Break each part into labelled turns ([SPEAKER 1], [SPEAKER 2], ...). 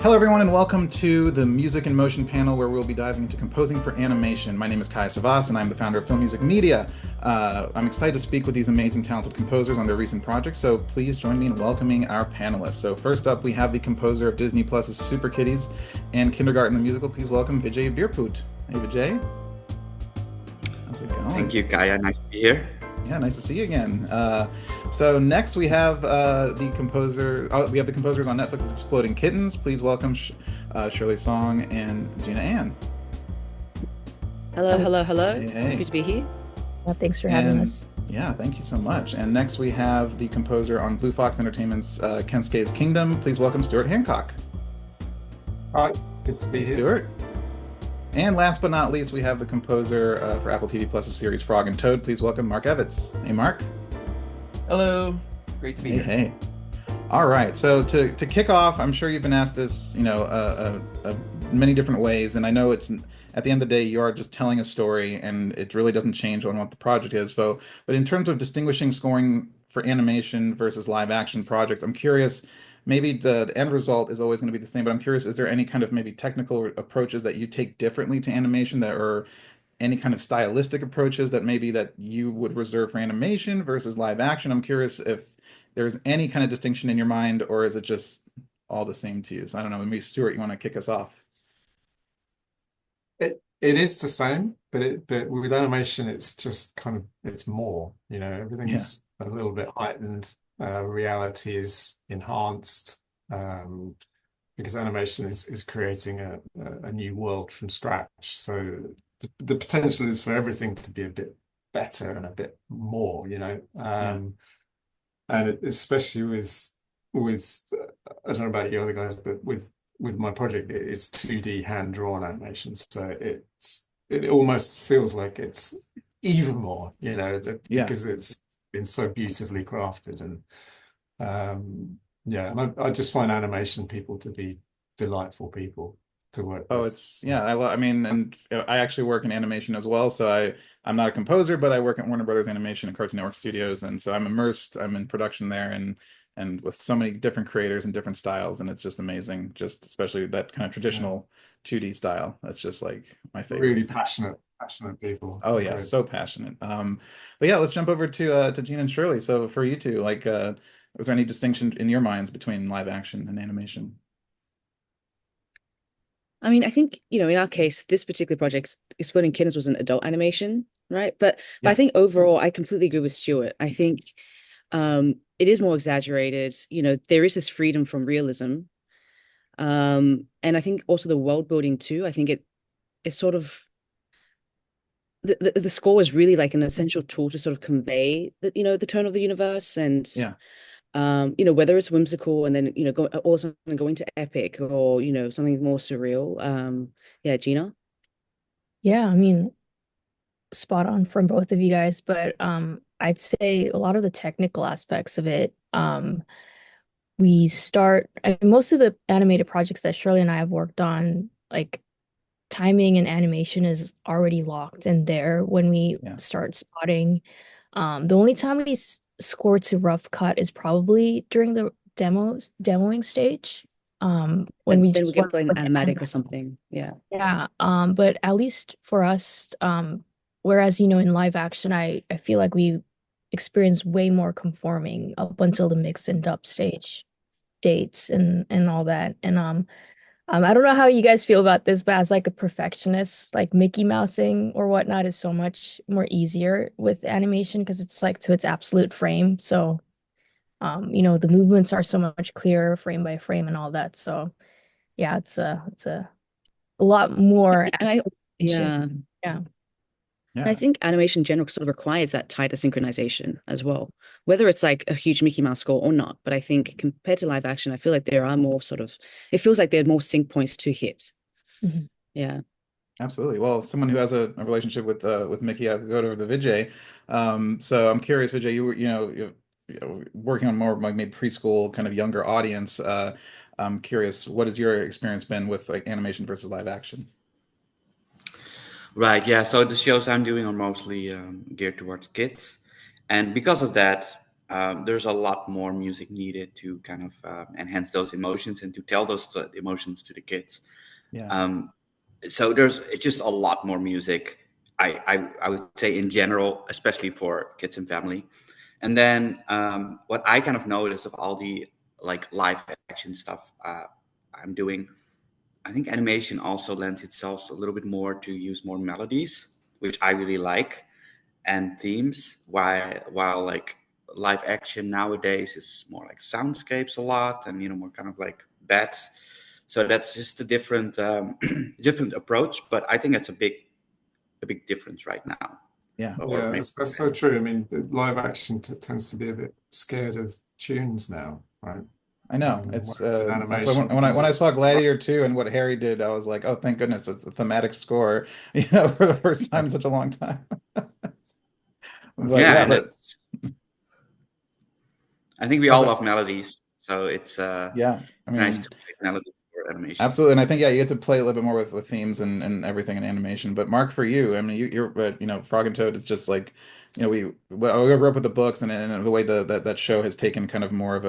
[SPEAKER 1] Hello, everyone, and welcome to the Music and Motion panel, where we'll be diving into composing for animation. My name is Savas, and I'm the founder of Film.Music.Media. I'm excited to speak with these amazing, talented composers on their recent projects, so please join me in welcoming our panelists. So first up, we have the composer of Disney Plus's Super Kitties and Kindergarten the Musical. Please welcome Vidjay Beerepoot. Hey, Vidjay. How's it going?
[SPEAKER 2] Thank you, Kaya. Nice to be here.
[SPEAKER 1] Yeah, nice to see you again. So next we have the composer. We have the composers on Netflix's Exploding Kittens. Please welcome Shirley Song and Jina Ann.
[SPEAKER 3] Hello, hello, hello.
[SPEAKER 1] Hey, hey.
[SPEAKER 3] Happy to be here.
[SPEAKER 4] Well, thanks for having us.
[SPEAKER 1] Yeah, thank you so much. And next we have the composer on Blue Fox Entertainment's Kensuke's Kingdom. Please welcome Stuart Hancock.
[SPEAKER 5] Hi, good to be here.
[SPEAKER 1] Stuart. And last but not least, we have the composer for Apple TV Plus's series Frog and Toad. Please welcome Mark Evitts. Hey, Mark.
[SPEAKER 6] Hello. Great to be here.
[SPEAKER 1] Hey. All right. So to kick off, I'm sure you've been asked this, many different ways, and I know it's at the end of the day you are just telling a story, and it really doesn't change on what the project is. But in terms of distinguishing scoring for animation versus live action projects, I'm curious. Maybe the end result is always going to be the same, but I'm curious, is there any kind of maybe technical approaches that you take differently to animation that are any kind of stylistic approaches that maybe that you would reserve for animation versus live action? I'm curious if there's any kind of distinction in your mind, or is it just all the same to you? So I don't know, maybe Stuart, you want to kick us off?
[SPEAKER 5] It is the same, but with animation, it's just it's more. Everything's a little bit heightened. Reality is enhanced because animation is creating a new world from scratch. So the potential is for everything to be a bit better and a bit more, and especially with I don't know about you other guys, but with my project, it's 2D hand drawn animation, so it almost feels like it's even more, because it's been so beautifully crafted. And and I just find animation people to be delightful people to work with.
[SPEAKER 1] And I actually work in animation as well, so I'm not a composer, but I work at Warner Brothers Animation and Cartoon Network Studios, and so I'm immersed. I'm in production there, and with so many different creators and different styles, and it's just amazing, just especially that kind of traditional 2D style. That's just like my favorite.
[SPEAKER 5] Really passionate people.
[SPEAKER 1] Oh yeah, so passionate. But yeah, let's jump over to Gina and Shirley. So for you two, was there any distinction in your minds between live action and animation?
[SPEAKER 3] I mean, I think, in our case, this particular project, Exploding Kittens, was an adult animation, right? But I think overall, I completely agree with Stuart. I think it is more exaggerated. There is this freedom from realism. And I think also the world building too. I think it's sort of the score is really like an essential tool to sort of convey the tone of the universe, and whether it's whimsical and then or something going to epic, or something more surreal. Gina.
[SPEAKER 4] Yeah, I mean, spot on from both of you guys, but I'd say a lot of the technical aspects of it, most of the animated projects that Shirley and I have worked on, like timing and animation is already locked in there when we start spotting. The only time we score to rough cut is probably during the demoing stage.
[SPEAKER 3] When we get like an animatic or something.
[SPEAKER 4] But at least for us, whereas in live action, I feel like we experience way more conforming up until the mix and dub stage dates and all that. And I don't know how you guys feel about this, but as like a perfectionist, like Mickey Mousing or whatnot is so much more easier with animation because it's like to its absolute frame. So, the movements are so much clearer frame by frame and all that. So, yeah, it's a lot more.
[SPEAKER 3] And I think animation in general sort of requires that tighter synchronization as well, whether it's like a huge Mickey Mouse score or not. But I think compared to live action, I feel like there are more it feels like there are more sync points to hit.
[SPEAKER 4] Mm-hmm.
[SPEAKER 3] Yeah.
[SPEAKER 1] Absolutely. Well, someone who has a relationship with Mickey, I could go to Vidjay. So I'm curious, Vidjay, you're working on more of like maybe preschool kind of younger audience. I'm curious, what has your experience been with like animation versus live action?
[SPEAKER 2] Right, yeah. So the shows I'm doing are mostly geared towards kids. And because of that, there's a lot more music needed to kind of enhance those emotions and to tell those emotions to the kids. So it's just a lot more music. I would say in general, especially for kids and family. And then what I kind of noticed of all the like live action stuff I'm doing, I think animation also lends itself a little bit more to use more melodies, which I really like, and themes. While like live action nowadays is more like soundscapes a lot, and more kind of like bats. So that's just a different different approach. But I think that's a big difference right now.
[SPEAKER 1] Yeah,
[SPEAKER 5] that's so true. I mean, the live action tends to be a bit scared of tunes now, right?
[SPEAKER 1] I know. It's
[SPEAKER 5] animation.
[SPEAKER 1] When I saw Gladiator 2 and what Harry did, I was like, oh, thank goodness, it's the thematic score, for the first time in such a long time.
[SPEAKER 2] I think we all love melodies, so it's nice to play melodies for animation.
[SPEAKER 1] Absolutely, and I think you get to play a little bit more with themes and everything in animation. But Mark, for you, I mean, you're Frog and Toad is just like, we grew up with the books and the way that show has taken kind of more of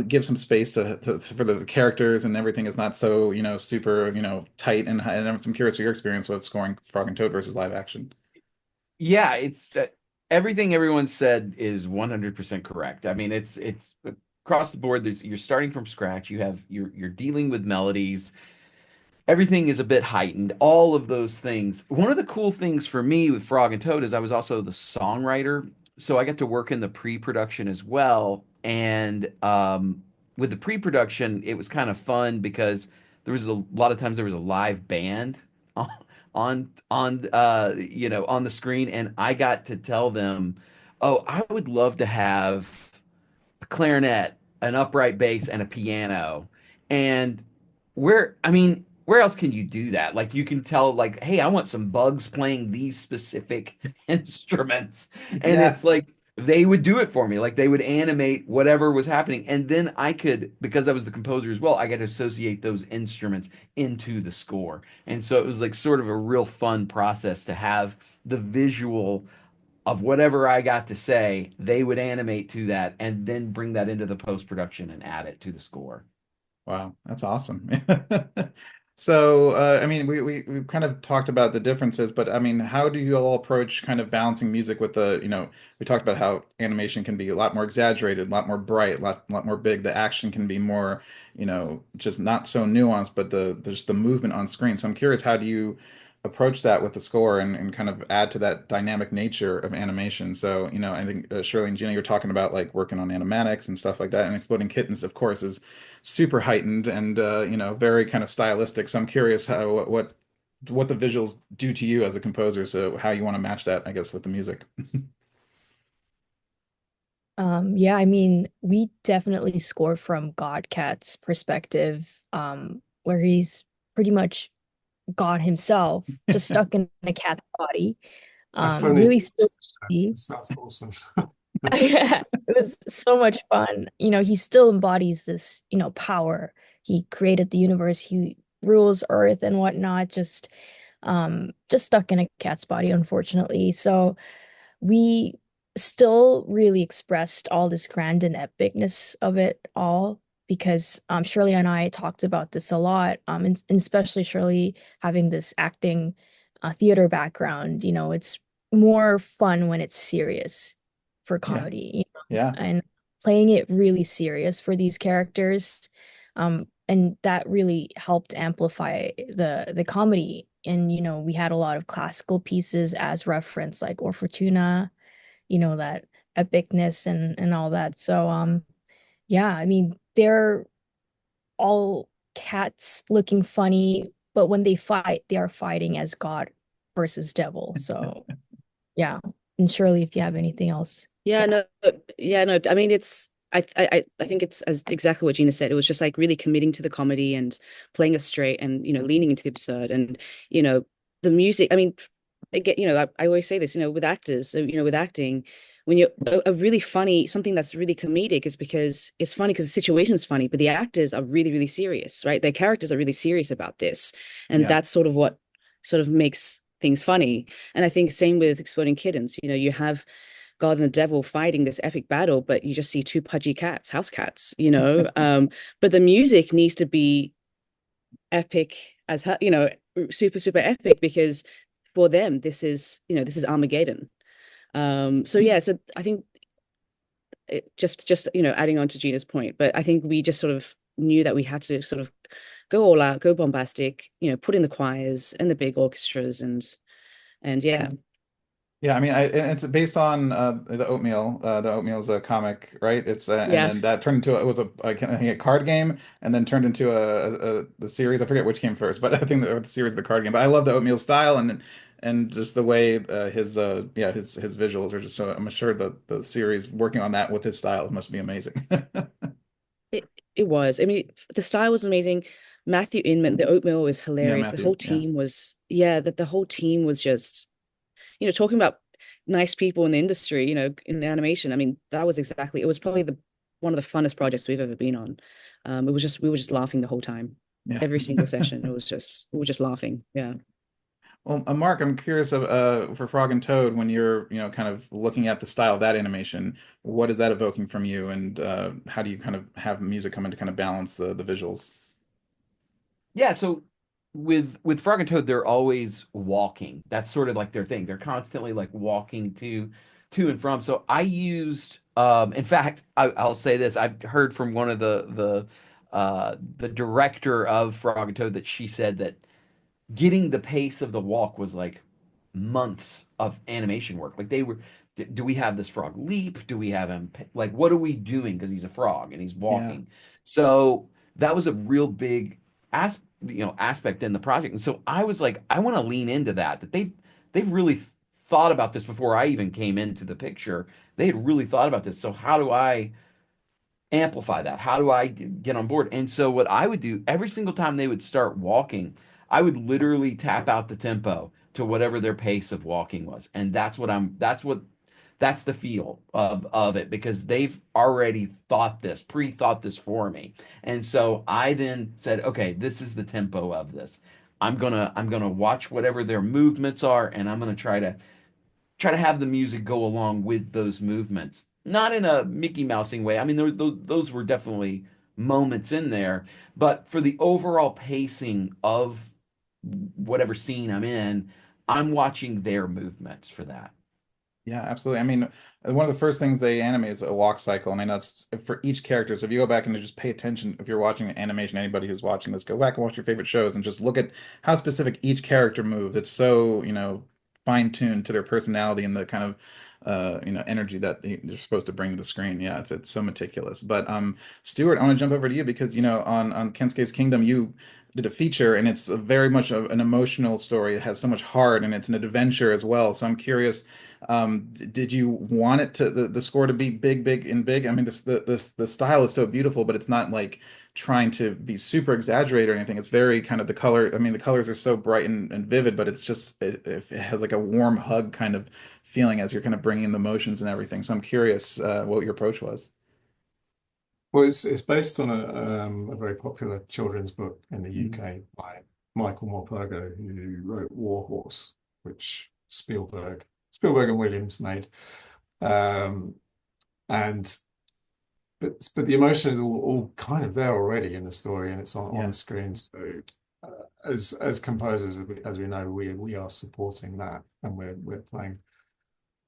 [SPEAKER 1] give some space for the characters, and everything is not so super tight and high. And I'm curious of your experience of scoring Frog and Toad versus live action.
[SPEAKER 7] Yeah, it's everything everyone said is 100% correct. I mean, it's across the board. You're starting from scratch. You're dealing with melodies. Everything is a bit heightened. All of those things. One of the cool things for me with Frog and Toad is I was also the songwriter, so I got to work in the pre-production as well. And with the pre-production, it was kind of fun because there was a lot of times there was a live band on the screen, and I got to tell them, oh, I would love to have a clarinet, an upright bass, and a piano. And where else can you do that? Like, you can tell, like, hey, I want some bugs playing these specific instruments. And it's like they would do it for me. Like, they would animate whatever was happening. And then I could, because I was the composer as well, I got to associate those instruments into the score. And so it was like sort of a real fun process to have the visual of whatever I got to say, they would animate to that and then bring that into the post-production and add it to the score.
[SPEAKER 1] Wow, that's awesome. So, I mean, we've kind of talked about the differences, but I mean, how do you all approach kind of balancing music with we talked about how animation can be a lot more exaggerated, a lot more bright, lot more big. The action can be more, just not so nuanced, but there's the movement on screen. So I'm curious, how do you approach that with the score and kind of add to that dynamic nature of animation? So, I think Shirley and Gina, you're talking about like working on animatics and stuff like that, and Exploding Kittens, of course, is super heightened and very kind of stylistic. So I'm curious what the visuals do to you as a composer, so how you want to match that, I guess, with the music.
[SPEAKER 4] Yeah, I mean, we definitely score from Godcat's perspective, where he's pretty much God himself, just stuck in a cat's body. Really
[SPEAKER 5] sounds awesome.
[SPEAKER 4] Yeah, it was so much fun. He still embodies this, power. He created the universe, he rules Earth and whatnot, just stuck in a cat's body, unfortunately. So we still really expressed all this grand and epicness of it all because Shirley and I talked about this a lot, and especially Shirley having this acting theater background. It's more fun when it's serious for comedy, and playing it really serious for these characters, and that really helped amplify the comedy. And we had a lot of classical pieces as reference, like Or Fortuna, that epicness and all that. So yeah, I mean, they're all cats looking funny, but when they fight, they are fighting as God versus devil. So yeah. And Shirley, if you have anything else.
[SPEAKER 3] No. I mean, I think it's exactly what Gina said. It was just like really committing to the comedy and playing it straight and leaning into the absurd and the music. I mean, again, I always say this, with actors, with acting, when you're a really funny, something that's really comedic is because it's funny because the situation is funny, but the actors are really, really serious, right? Their characters are really serious about this. And that's sort of what sort of makes things funny. And I think same with Exploding Kittens, you have God and the devil fighting this epic battle, but you just see two pudgy cats, house cats, but the music needs to be epic as her, super, super epic, because for them, this is Armageddon. So I think just adding on to Gina's point, but I think we just sort of knew that we had to sort of go all out, go bombastic, put in the choirs and the big orchestras and yeah.
[SPEAKER 1] Yeah, I mean, it's based on the Oatmeal. The Oatmeal's a comic, right? It's and
[SPEAKER 3] Yeah.
[SPEAKER 1] then that turned into it was I think a card game, and then turned into the series. I forget which came first, but I think the series of the card game. But I love the Oatmeal style and just the way his his visuals are just so. I'm sure the series working on that with his style must be amazing.
[SPEAKER 3] It was. I mean, the style was amazing. Matthew Inman, the Oatmeal was
[SPEAKER 1] Yeah,
[SPEAKER 3] hilarious. The
[SPEAKER 1] Matthew.
[SPEAKER 3] whole team was, that the whole team was just, talking about nice people in the industry, in animation. I mean, it was probably one of the funnest projects we've ever been on. We were just laughing the whole time.
[SPEAKER 1] Yeah.
[SPEAKER 3] Every single session. We were just laughing. Yeah.
[SPEAKER 1] Well, Mark, I'm curious of for Frog and Toad, when you're, kind of looking at the style of that animation, what is that evoking from you, and how do you kind of have music come in to kind of balance the visuals?
[SPEAKER 7] Yeah, so with Frog and Toad, they're always walking. That's sort of like their thing. They're constantly like walking to and from. So I used in fact, I'll say this. I've heard from one of the director of Frog and Toad that she said that getting the pace of the walk was like months of animation work. Like they were, do we have this frog leap? Do we have him like what are we doing? Because he's a frog and he's
[SPEAKER 1] Yeah.
[SPEAKER 7] walking. So that was a real big aspect in the project. And so I was like, I want to lean into that they've really thought about this before I even came into the picture. They had really thought about this. So how do I amplify that? How do I get on board? And so what I would do every single time they would start walking, I would literally tap out the tempo to whatever their pace of walking was. And that's the feel of it, because they've already pre-thought this for me. And so I then said, okay, this is the tempo of this. I'm gonna watch whatever their movements are, and I'm gonna try to have the music go along with those movements. Not in a Mickey Mousing way. I mean, those were definitely moments in there, but for the overall pacing of whatever scene I'm in, I'm watching their movements for that.
[SPEAKER 1] Yeah, absolutely. I mean, one of the first things they animate is a walk cycle, and I know it's for each character. So if you go back and just pay attention, if you're watching animation, anybody who's watching this, go back and watch your favorite shows and just look at how specific each character moves. It's so, fine-tuned to their personality and the kind of energy that they're supposed to bring to the screen. Yeah, it's so meticulous. But Stuart, I want to jump over to you because, on Kensuke's Kingdom, you did a feature, and it's very much of an emotional story. It has so much heart, and it's an adventure as well. So I'm curious, did you want it to the score to be big, big, and big? I mean, the style is so beautiful, but it's not like trying to be super exaggerated or anything. It's very kind of the color. I mean, the colors are so bright and vivid, but it's just it has like a warm hug kind of feeling as you're kind of bringing in the emotions and everything. So I'm curious what your approach was.
[SPEAKER 5] Well, it's based on a very popular children's book in the UK by Michael Morpurgo, who wrote War Horse, which Spielberg and Williams made. And but the emotion is all kind of there already in the story, and it's on the screen. So as composers, as we know, we are supporting that, and we're playing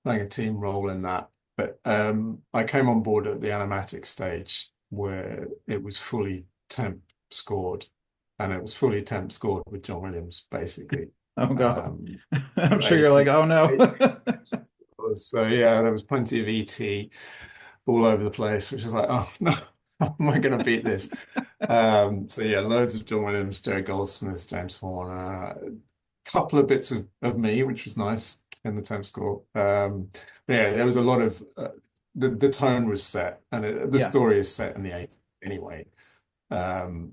[SPEAKER 5] a team role in that. But I came on board at the animatic stage where it was fully temp scored, and it was fully temp scored with John Williams, basically.
[SPEAKER 1] Oh God. I'm sure you're like, oh no.
[SPEAKER 5] So yeah, there was plenty of ET all over the place, which is like, oh no, how am I going to beat this? So yeah, loads of John Williams, Jerry Goldsmith, James Horner, a couple of bits of me, which was nice in the temp score. But yeah, there was a lot of the tone was set, and the story is set in the 80s anyway. And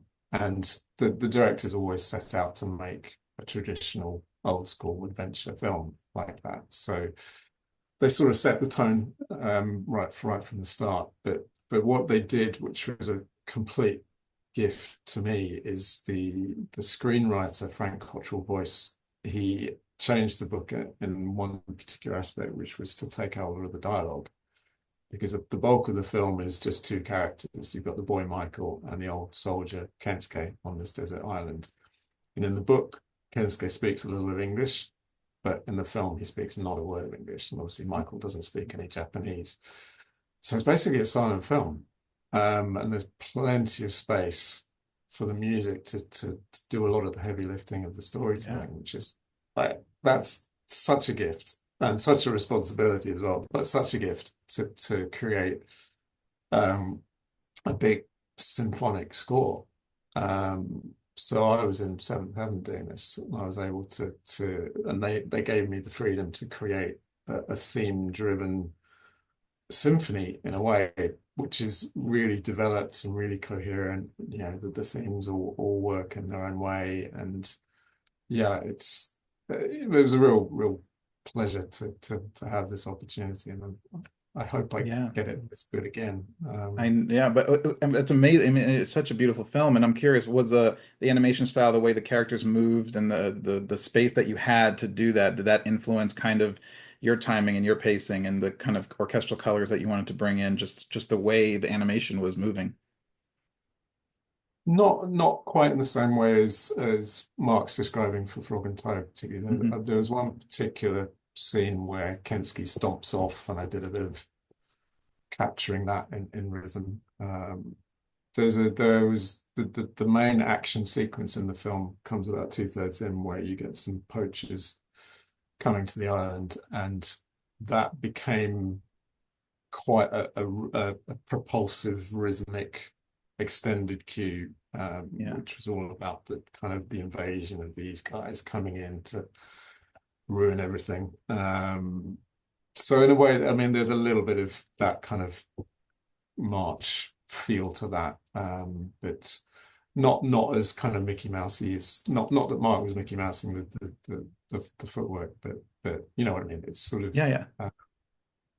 [SPEAKER 5] the directors always set out to make a traditional old school adventure film like that. So they sort of set the tone right from the start. But what they did, which was a complete gift to me, is the screenwriter Frank Cottrell Boyce. He changed the book in one particular aspect, which was to take out all of the dialogue. Because the bulk of the film is just two characters. You've got the boy Michael and the old soldier Kensuke on this desert island. And in the book, Kensuke speaks a little bit of English, but in the film, he speaks not a word of English. And obviously, Michael doesn't speak any Japanese. So it's basically a silent film. And there's plenty of space for the music to do a lot of the heavy lifting of the storytelling, which is like, that's such a gift and such a responsibility as well, but such a gift to create a big symphonic score. So I was in Seventh Heaven doing this, and I was able to and they gave me the freedom to create a theme-driven symphony in a way, which is really developed and really coherent. You know, the themes all work in their own way, and yeah, it was a real pleasure to have this opportunity, and I hope I get it this good again.
[SPEAKER 1] But it's amazing. I mean, it's such a beautiful film, and I'm curious, was the animation style, the way the characters moved, and the space that you had to do that, did that influence kind of your timing and your pacing and the kind of orchestral colors that you wanted to bring in, just the way the animation was moving?
[SPEAKER 5] Not quite in the same way as Mark's describing for Frog and Toad, particularly. There was one particular scene where Kensuke stomps off, and I did a bit of capturing that in rhythm. There was the main action sequence in the film comes about 2/3 in, where you get some poachers coming to the island, and that became quite a propulsive rhythmic extended cue, which was all about the kind of the invasion of these guys coming in to ruin everything. So in a way, I mean, there's a little bit of that kind of march feel to that, but not as kind of Mickey Mousey as not that Mark was Mickey Mousing the footwork, but you know what I mean. It's sort of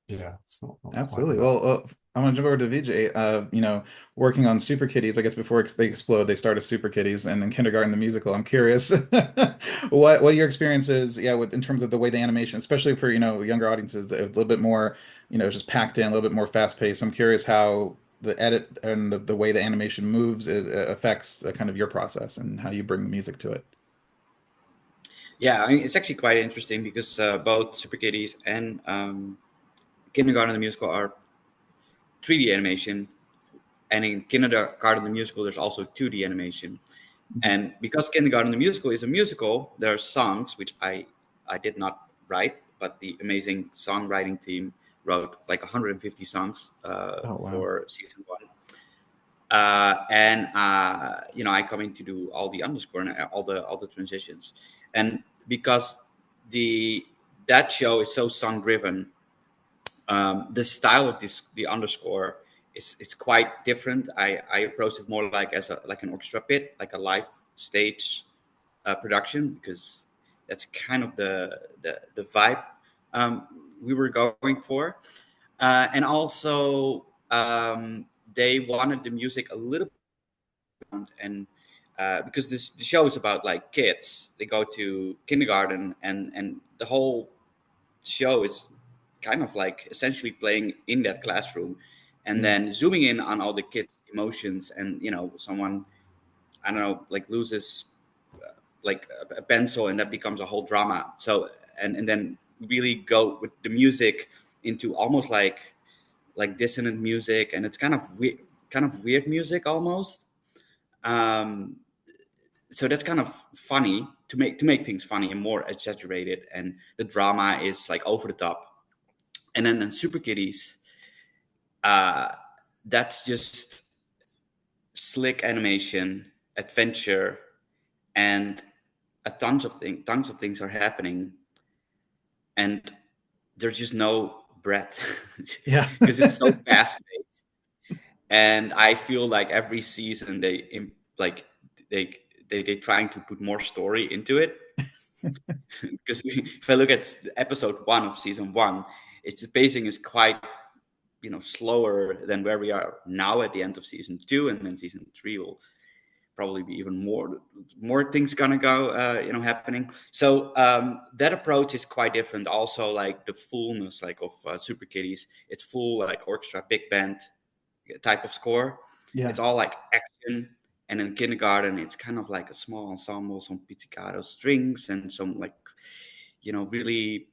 [SPEAKER 5] it's not
[SPEAKER 1] Absolutely. Well, I want to jump over to Vidjay. Working on Super Kitties. I guess before they explode, they start as Super Kitties, and in Kindergarten the musical. I'm curious, what are your experiences? In terms of the way the animation, especially for younger audiences, a little bit more, just packed in, a little bit more fast paced. I'm curious how the edit and the way the animation moves affects kind of your process and how you bring the music to it.
[SPEAKER 2] Yeah, I mean, it's actually quite interesting because both Super Kitties and Kindergarten the musical are 3D animation, and in Kindergarten the musical there's also 2D animation. And because Kindergarten the musical is a musical, there are songs which I did not write, but the amazing songwriting team wrote like 150 songs for season 1. I come in to do all the underscore and all the transitions, and because that show is so song driven, the style of the underscore it's quite different. I approach it more like like an orchestra pit, like a live stage production, because that's kind of the vibe we were going for, and also they wanted the music a little bit, and because the show is about like kids, they go to kindergarten, and the whole show is kind of like essentially playing in that classroom, and then zooming in on all the kids' emotions, and someone, I don't know, like loses like a pencil, and that becomes a whole drama. So and then really go with the music into almost like dissonant music, and it's kind of weird music almost. So that's kind of funny to make things funny and more exaggerated, and the drama is like over the top. And then in Super Kitties, that's just slick animation, adventure, and tons of things are happening, and there's just no breath. Because it's so fast paced, and I feel like every season they trying to put more story into it. Because if I look at episode 1 of season 1, the pacing is quite slower than where we are now at the end of season 2, and then season 3 will probably be even more things gonna go happening. So that approach is quite different. Also, like the fullness like of Super Kitties, it's full like orchestra, big band type of score. It's all like action. And in Kindergarten, it's kind of like a small ensemble, some pizzicato strings and some like really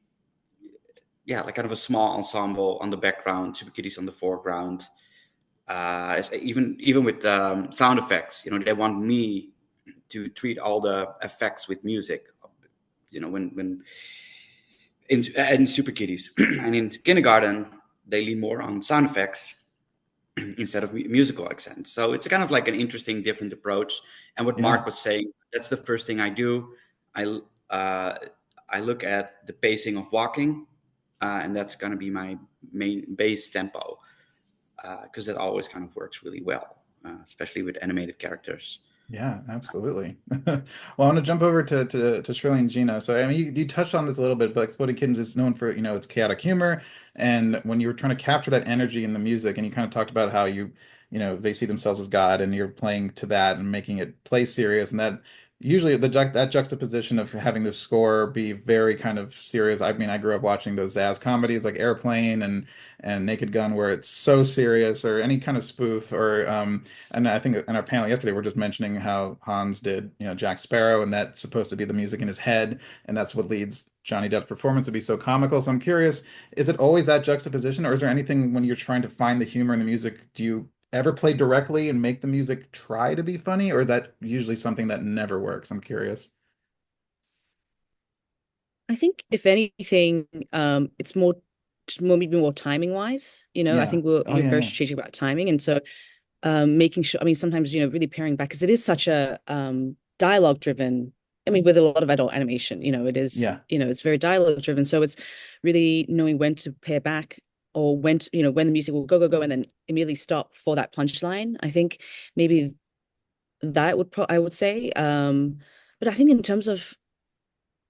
[SPEAKER 2] like kind of a small ensemble on the background, Super Kitties on the foreground. Even with sound effects, they want me to treat all the effects with music. When in Super Kitties and in Kindergarten, they lean more on sound effects instead of musical accents. So it's kind of like an interesting, different approach. And what Mark was saying, that's the first thing I do. I look at the pacing of walking, and that's going to be my main base tempo. Because it always kind of works really well, especially with animated characters.
[SPEAKER 1] Yeah, absolutely. Well, I want to jump over to Shirley and Gina. So, I mean, you touched on this a little bit, but Exploding Kittens is known for, its chaotic humor. And when you were trying to capture that energy in the music, and you kind of talked about how they see themselves as God, and you're playing to that and making it play serious, and that usually that juxtaposition of having the score be very kind of serious. I mean, I grew up watching those Zaz comedies like Airplane and Naked Gun, where it's so serious, or any kind of spoof, or and I think in our panel yesterday, we're just mentioning how Hans did, Jack Sparrow, and that's supposed to be the music in his head, and that's what leads Johnny Depp's performance to be so comical. So I'm curious, is it always that juxtaposition, or is there anything when you're trying to find the humor in the music, do you ever play directly and make the music try to be funny, or is that usually something that never works? I'm curious.
[SPEAKER 3] I think if anything, it's maybe more timing wise. I think we're very strategic about timing, and so making sure. I mean, sometimes really paring back because it is such a dialogue driven. I mean, with a lot of adult animation, it is. It's very dialogue driven. So it's really knowing when to pare back, or when when the music will go, and then immediately stop for that punchline. I think maybe that I would say. But I think in terms of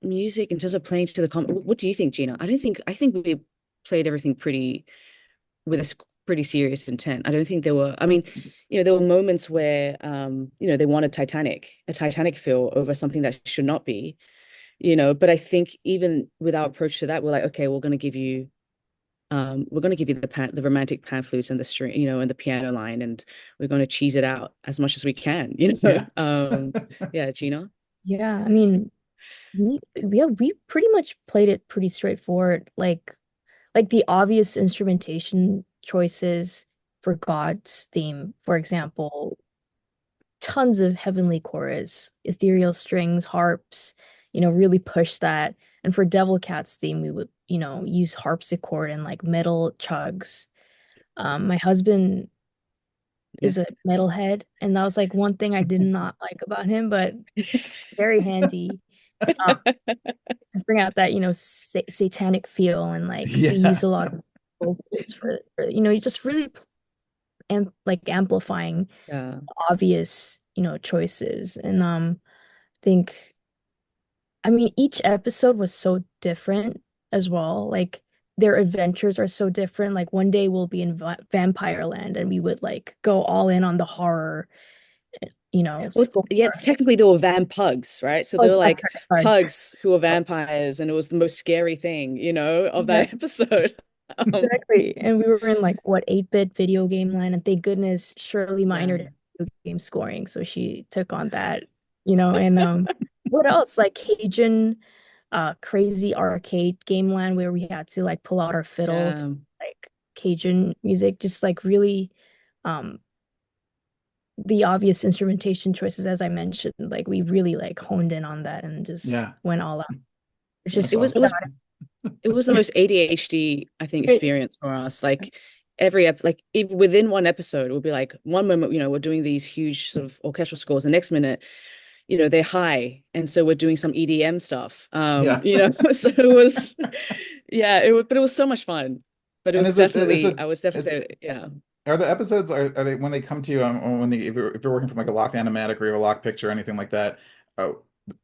[SPEAKER 3] music, in terms of playing to the what do you think, Gina? I think we played everything with a pretty serious intent. I don't think there were. I mean, there were moments where they wanted a Titanic feel over something that should not be. But I think even with our approach to that, we're like, okay, we're going to give you the romantic pan flutes and the string, and the piano line, and we're going to cheese it out as much as we can, Gina.
[SPEAKER 4] Yeah, I mean, we pretty much played it pretty straightforward, like the obvious instrumentation choices for God's theme, for example, tons of heavenly chorus, ethereal strings, harps, really push that. And for Devil Cat's theme, we would, use harpsichord and like metal chugs. My husband is a metalhead, and that was like one thing I did not like about him, but very handy to bring out that, satanic feel, and like we use a lot of vocals for just really amplifying obvious, choices. And think I mean, each episode was so different as well. Like their adventures are so different. Like one day we'll be in Vampire Land, and we would like go all in on the horror,
[SPEAKER 3] technically they were pugs, right? So they were like
[SPEAKER 4] right.
[SPEAKER 3] pugs who were vampires, and it was the most scary thing, of that episode.
[SPEAKER 4] Exactly. And we were in like 8-bit video game land, and thank goodness Shirley minored in video game scoring, so she took on that, and what else? Like Cajun crazy arcade game land, where we had to like pull out our fiddle to like Cajun music, just like really the obvious instrumentation choices, as I mentioned, like we really like honed in on that and just went all out.
[SPEAKER 3] It's just it was the most ADHD, I think, experience for us. Like within one episode, it would be like one moment, we're doing these huge sort of orchestral scores. The next minute, they're high, and so we're doing some EDM stuff. So it was, but it was so much fun. But it was definitely, I would definitely say,
[SPEAKER 1] Are the episodes are they when they come to you if you're working from like a locked animatic or a locked picture or anything like that?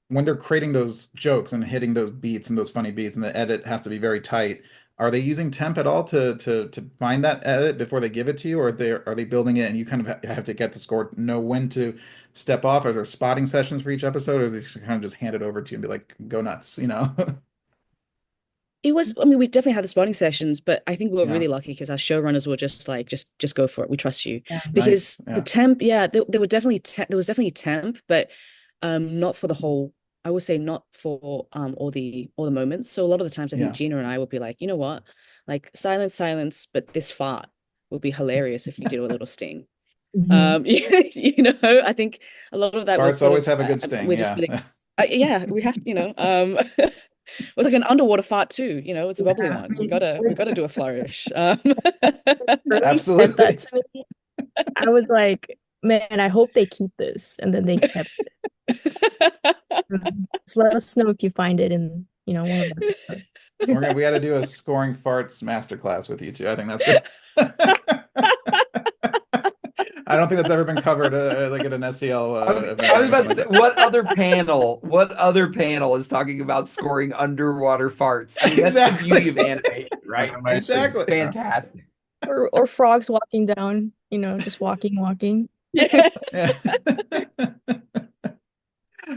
[SPEAKER 1] when they're creating those jokes and hitting those beats and those funny beats, and the edit has to be very tight, are they using temp at all to find that edit before they give it to you, or are they building it and you kind of have to get the score, know when to step off? Are there spotting sessions for each episode, or is it kind of just hand it over to you and be like, go nuts, you know?
[SPEAKER 3] It was, I mean, we definitely had the spotting sessions, but I think we were
[SPEAKER 1] Yeah.
[SPEAKER 3] really lucky because our showrunners were just like, just go for it. We trust you.
[SPEAKER 4] Yeah.
[SPEAKER 3] Because
[SPEAKER 1] Nice. Yeah.
[SPEAKER 3] the temp, yeah, there were definitely there was definitely temp, but not for the whole, I would say not for all the moments. So a lot of the times I think Gina and I would be like, you know what? Like silence, but this fart would be hilarious if you did a little sting. You know, I think a lot of that was
[SPEAKER 1] Farts
[SPEAKER 3] sort
[SPEAKER 1] always
[SPEAKER 3] of
[SPEAKER 1] have a good sting.
[SPEAKER 3] we're just really, yeah, we have, you know, it was like an underwater fart too, you know, it's a bubbly one. We gotta do a flourish.
[SPEAKER 1] Absolutely.
[SPEAKER 4] Said that to me. I was like, man, I hope they keep this, and then they kept it. Just let us know if you find it in, you know, one of the episodes.
[SPEAKER 1] We got to do a scoring farts masterclass with you two. I think that's good. I don't think that's ever been covered like at an SEL event.
[SPEAKER 7] I was about to say, what other panel is talking about scoring underwater farts? I mean, that's the beauty of animation, right?
[SPEAKER 1] Exactly.
[SPEAKER 7] Fantastic.
[SPEAKER 4] Or frogs walking down, you know, just walking.
[SPEAKER 3] Yeah.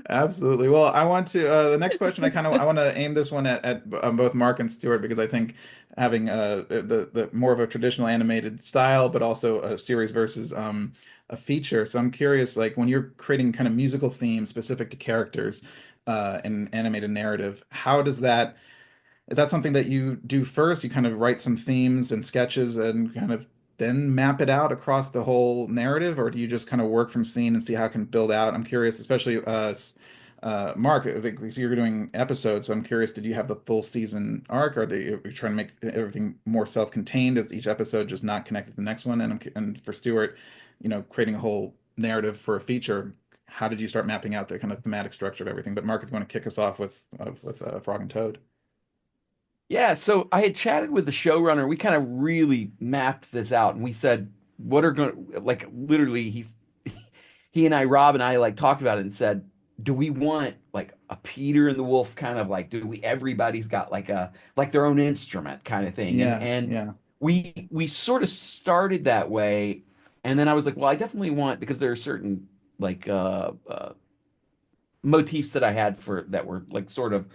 [SPEAKER 1] Absolutely. Well, I want to the next question. I want to aim this one at both Mark and Stuart, because I think having the more of a traditional animated style, but also a series versus a feature. So I'm curious, like when you're creating kind of musical themes specific to characters in animated narrative, how does that is that something that you do first? You kind of write some themes and sketches and kind of then map it out across the whole narrative, or do you just kind of work from scene and see how it can build out? I'm curious, especially Mark, because you're doing episodes. So I'm curious, did you have the full season arc? Are you trying to make everything more self-contained? Is each episode just not connected to the next one? And for Stuart, you know, creating a whole narrative for a feature, how did you start mapping out the kind of thematic structure of everything? But Mark, if you want to kick us off with Frog and Toad.
[SPEAKER 7] Yeah, so I had chatted with the showrunner. We kind of really mapped this out, and we said, "What are going like literally?" He and I, Rob and I, like talked about it and said, "Do we want like a Peter and the Wolf kind of like? Do we? Everybody's got like their own instrument kind of thing." And we sort of started that way, and then I was like, "Well, I definitely want because there are certain like motifs that I had for that were like sort of."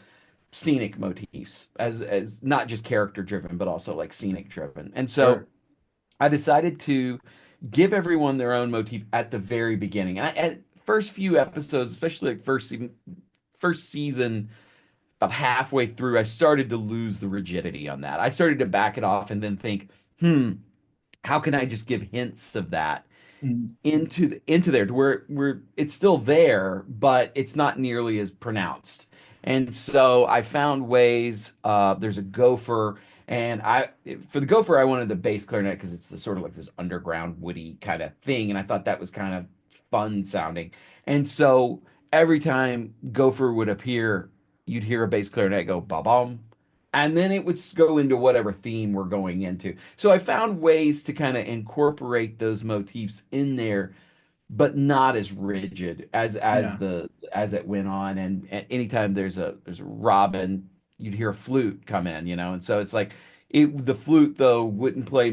[SPEAKER 7] Scenic motifs as not just character driven but also like scenic driven, and so I decided to give everyone their own motif at the very beginning. At first few episodes, especially like first season, about halfway through, I started to lose the rigidity on that. I started to back it off and then think, how can I just give hints of that into there to where it's still there, but it's not nearly as pronounced. And so I found ways. There's a gopher, and for the gopher I wanted the bass clarinet because it's the sort of like this underground woody kind of thing, and I thought that was kind of fun sounding. And so every time gopher would appear, you'd hear a bass clarinet go ba bum, and then it would go into whatever theme we're going into. So I found ways to kind of incorporate those motifs in there, but not as rigid as it went on. And anytime there's a robin, you'd hear a flute come in, you know. And so it's like the flute though wouldn't play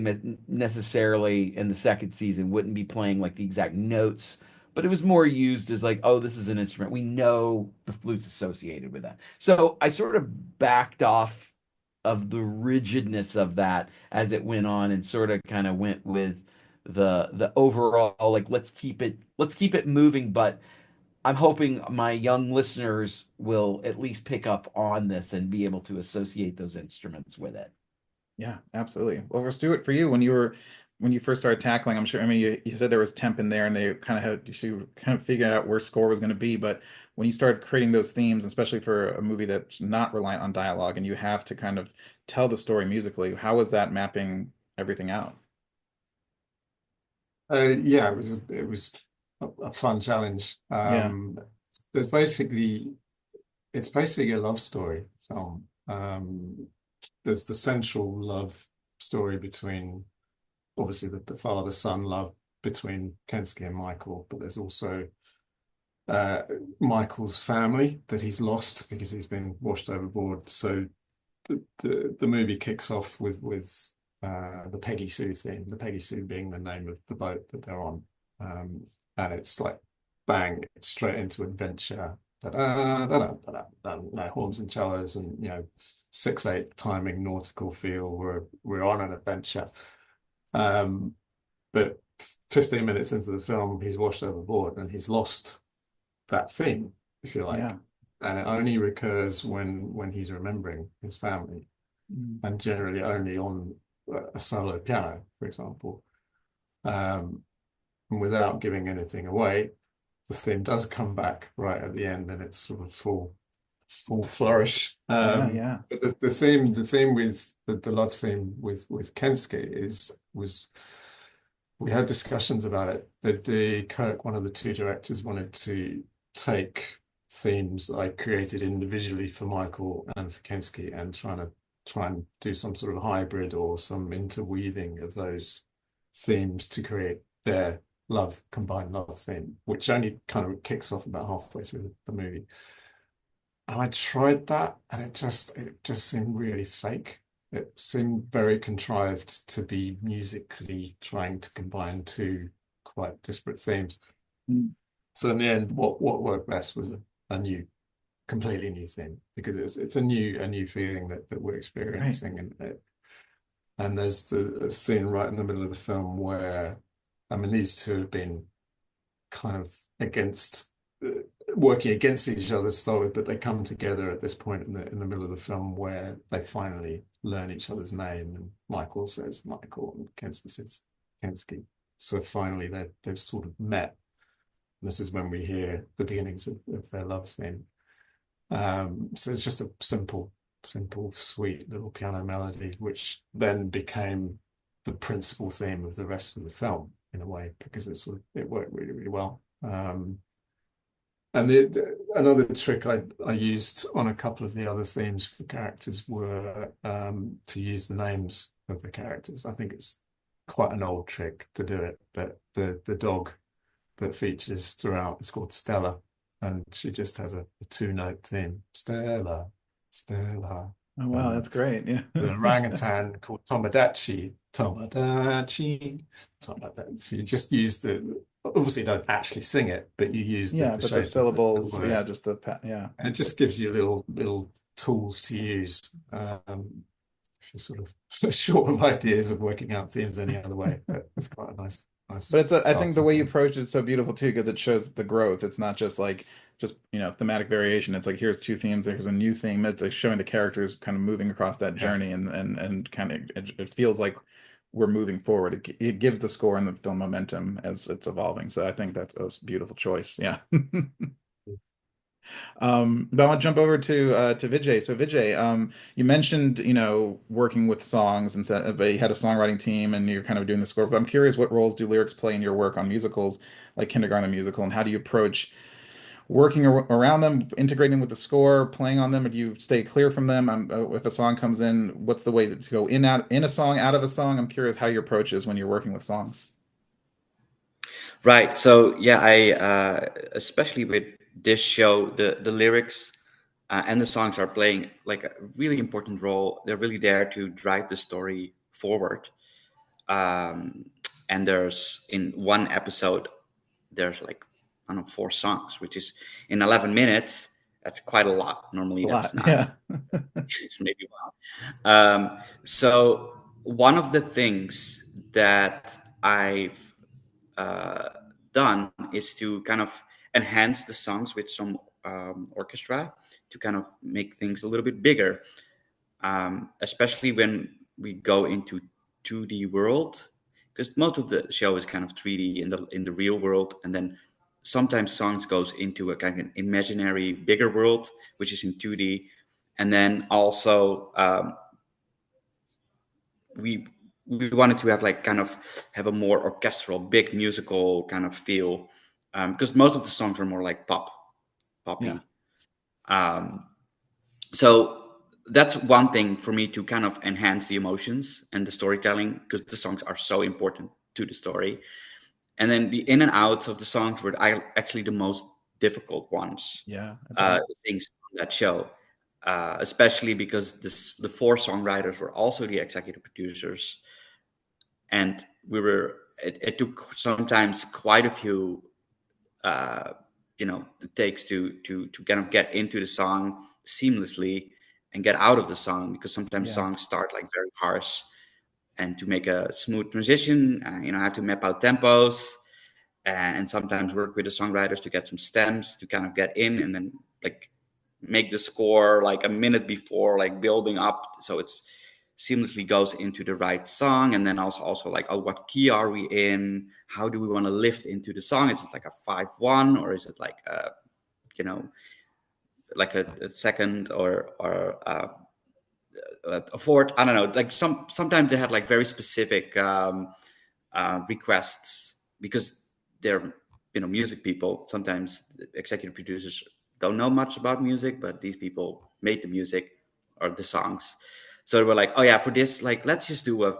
[SPEAKER 7] necessarily in the second season, wouldn't be playing like the exact notes, but it was more used as like, oh, this is an instrument. We know the flute's associated with that. So I sort of backed off of the rigidness of that as it went on and sort of kind of went with the overall like let's keep it moving, but I'm hoping my young listeners will at least pick up on this and be able to associate those instruments with it.
[SPEAKER 1] Yeah, absolutely. Well, for Stuart, for you, when you first started tackling, I'm sure, I mean, you said there was temp in there and they kind of had to kind of figure out where score was going to be. But when you started creating those themes, especially for a movie that's not reliant on dialogue and you have to kind of tell the story musically, how was that mapping everything out?
[SPEAKER 5] Yeah, it was a fun challenge. It's basically a love story film. There's the central love story between obviously the father-son love between Kensuke and Michael, but there's also Michael's family that he's lost because he's been washed overboard. So the movie kicks off with the Peggy Sue theme, the Peggy Sue being the name of the boat that they're on. And it's like bang, straight into adventure. Da-da, da-da, da-da, da-da, no, horns and cellos and 6/8 timing, nautical feel. We're on an adventure. But 15 minutes into the film, he's washed overboard and he's lost that theme, if you like.
[SPEAKER 1] Yeah.
[SPEAKER 5] And it only recurs when he's remembering his family, and generally only on a solo piano, for example. And without giving anything away, the theme does come back right at the end, and it's sort of full flourish.
[SPEAKER 1] Yeah.
[SPEAKER 5] But the theme with the love theme with Kensuke was, we had discussions about it. That Kirk, one of the two directors, wanted to take themes that I created individually for Michael and for Kensuke and try and do some sort of hybrid or some interweaving of those themes to create their combined love theme, which only kind of kicks off about halfway through the movie. And I tried that, and it just seemed really fake. It seemed very contrived to be musically trying to combine two quite disparate themes. So in the end, what worked best was a completely new theme, because it's a new feeling that we're experiencing. Right. And there's the scene right in the middle of the film where, I mean, these two have been kind of working against each other, but they come together at this point in the middle of the film where they finally learn each other's name, and Michael says Michael and Kensuke says Kensuke. So finally they've sort of met. This is when we hear the beginnings of their love theme. So it's just a simple, sweet little piano melody, which then became the principal theme of the rest of the film in a way, because it worked really, really well. And another trick I used on a couple of the other themes for characters were to use the names of the characters. I think it's quite an old trick to do it, but the dog that features throughout is called Stella, and she just has a 2-note theme. Stella, Stella.
[SPEAKER 1] Oh wow, that's great. Yeah.
[SPEAKER 5] The orangutan called Tomodachi. So you just use obviously you don't actually sing it, but you use the shape
[SPEAKER 1] the syllables,
[SPEAKER 5] of the word.
[SPEAKER 1] just
[SPEAKER 5] and it just gives you little tools to use if you're sort of short of ideas of working out themes any other way. But it's quite a nice
[SPEAKER 1] but I think the way you approach it is so beautiful too, because it shows the growth. It's not just thematic variation. It's like, here's two themes, there's a new theme. It's like showing the characters kind of moving across that journey, and kind of it feels like we're moving forward. It gives the score and the film momentum as it's evolving. So I think that's a beautiful choice. Yeah. But I want to jump over to Vidjay. So Vidjay, you mentioned working with songs, and said but you had a songwriting team and you're kind of doing the score. But I'm curious, what roles do lyrics play in your work on musicals like Kindergarten the Musical, and how do you approach working around them, integrating with the score, playing on them, or do you stay clear from them? If a song comes in, what's the way to go in a song, out of a song? I'm curious how your approach is when you're working with songs.
[SPEAKER 2] Right. So yeah, I especially with this show, the lyrics and the songs are playing like a really important role. They're really there to drive the story forward. And there's, in one episode, there's like, I don't know, 4 songs, which is in 11 minutes. That's quite a lot. Normally that's not.
[SPEAKER 1] Yeah.
[SPEAKER 2] It's maybe one. So one of the things that I've done is to kind of enhance the songs with some orchestra to kind of make things a little bit bigger, especially when we go into 2D world, because most of the show is kind of 3D in the real world, and then sometimes songs goes into a kind of imaginary bigger world, which is in 2D, and then also we wanted to have have a more orchestral, big musical kind of feel, because most of the songs are more like poppy. Yeah. So that's one thing for me to kind of enhance the emotions and the storytelling, because the songs are so important to the story. And then the in and outs of the songs were actually the most difficult ones.
[SPEAKER 1] Yeah,
[SPEAKER 2] things on that show, especially because the four songwriters were also the executive producers, and it took sometimes quite a few takes to kind of get into the song seamlessly and get out of the song, because sometimes songs start like very harsh, and to make a smooth transition, I have to map out tempos, and sometimes work with the songwriters to get some stems to kind of get in, and then like make the score like a minute before, like building up, so it's seamlessly goes into the right song. And then also like, oh, what key are we in? How do we want to lift into the song? Is it like a 5/1, or is it like like a second, or a fourth? I don't know. Like sometimes they had like very specific requests, because they're music people. Sometimes the executive producers don't know much about music, but these people made the music or the songs. So they were like, oh yeah, for this, like, let's just do a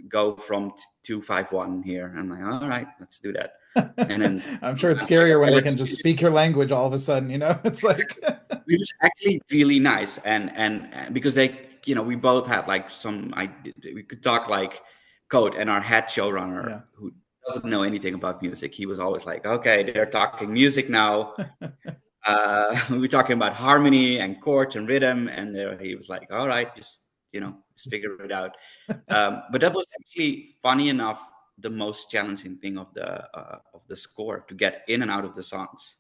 [SPEAKER 2] go from 2/5/1 here. And I'm like, all right, let's do that. And then
[SPEAKER 1] I'm sure it's scarier when they can just speak your language all of a sudden, it's like
[SPEAKER 2] which is actually really nice. And because they, we both had like we could talk like code, and our head showrunner, who doesn't know anything about music, he was always like, okay, they're talking music now. We're talking about harmony and chords and rhythm, and he was like, all right, just figure it out. But that was actually, funny enough, the most challenging thing of the score, to get in and out of the songs.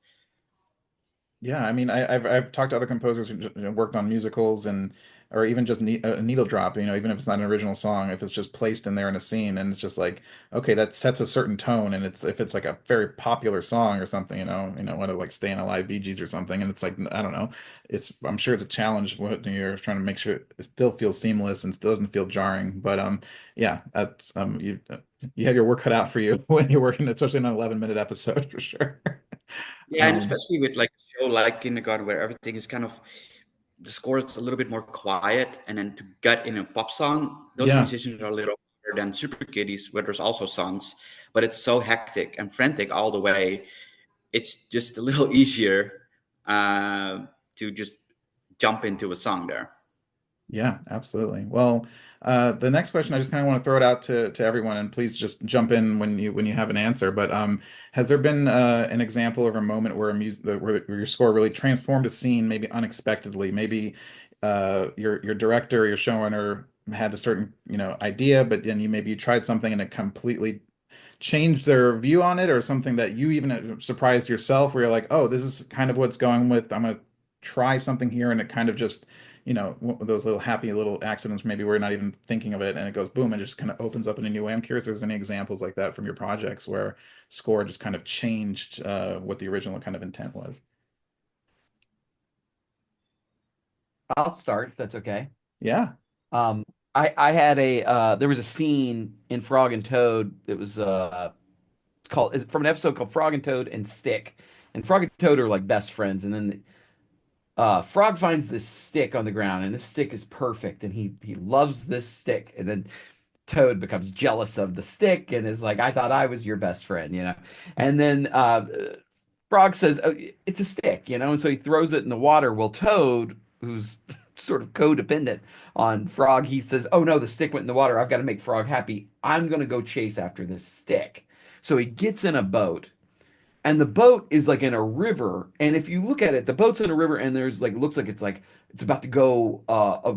[SPEAKER 1] Yeah, I mean, I've talked to other composers who worked on musicals, or even just a needle drop, even if it's not an original song, if it's just placed in there in a scene, and it's just like, okay, that sets a certain tone, and if it's like a very popular song or something, want to like Staying Alive, Bee Gees or something, and it's like, I don't know, I'm sure it's a challenge when you're trying to make sure it still feels seamless and still doesn't feel jarring, but yeah, that's you have your work cut out for you when you're working, especially on an 11-minute episode, for sure.
[SPEAKER 2] Yeah, and especially with like a show like Kindergarten, where everything is kind of, the score is a little bit more quiet, and then to get in a pop song, those transitions are a little harder than Super Kitties, where there's also songs, but it's so hectic and frantic all the way. It's just a little easier to just jump into a song there.
[SPEAKER 1] Yeah, absolutely. Well, the next question, I just kind of want to throw it out to everyone, and please just jump in when you have an answer. But has there been an example of a moment where where your score really transformed a scene, maybe unexpectedly? Maybe your director, your showrunner had a certain idea, but then you tried something and it completely changed their view on it, or something that you even surprised yourself, where you're like, oh, this is kind of what's going with, I'm gonna try something here, and it kind of just those little happy little accidents, maybe we're not even thinking of it, and it goes boom and just kind of opens up in a new way. I'm curious if there's any examples like that from your projects where score just kind of changed what the original kind of intent was.
[SPEAKER 7] I'll start if that's okay.
[SPEAKER 1] Yeah.
[SPEAKER 7] I had there was a scene in Frog and Toad that was it's from an episode called Frog and Toad and Stick. And Frog and Toad are like best friends, and then Frog finds this stick on the ground, and this stick is perfect, and he loves this stick. And then Toad becomes jealous of the stick and is like, I thought I was your best friend. And then Frog says, oh, it's a stick, and so he throws it in the water. Well, Toad, who's sort of codependent on Frog, he says, oh no, the stick went in the water. I've got to make Frog happy. I'm going to go chase after this stick. So he gets in a boat, and the boat is like in a river. And if you look at it, the boat's in a river, and there's looks like it's about to go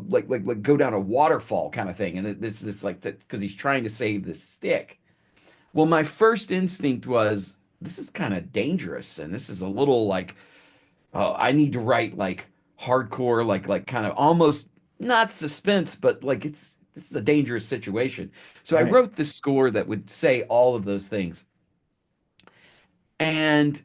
[SPEAKER 7] like go down a waterfall kind of thing. And this like that, because he's trying to save this stick. Well, my first instinct was, this is kind of dangerous, and this is a little like, I need to write like hardcore, like kind of almost not suspense, but like this is a dangerous situation. So
[SPEAKER 1] Right.
[SPEAKER 7] I wrote this score that would say all of those things. And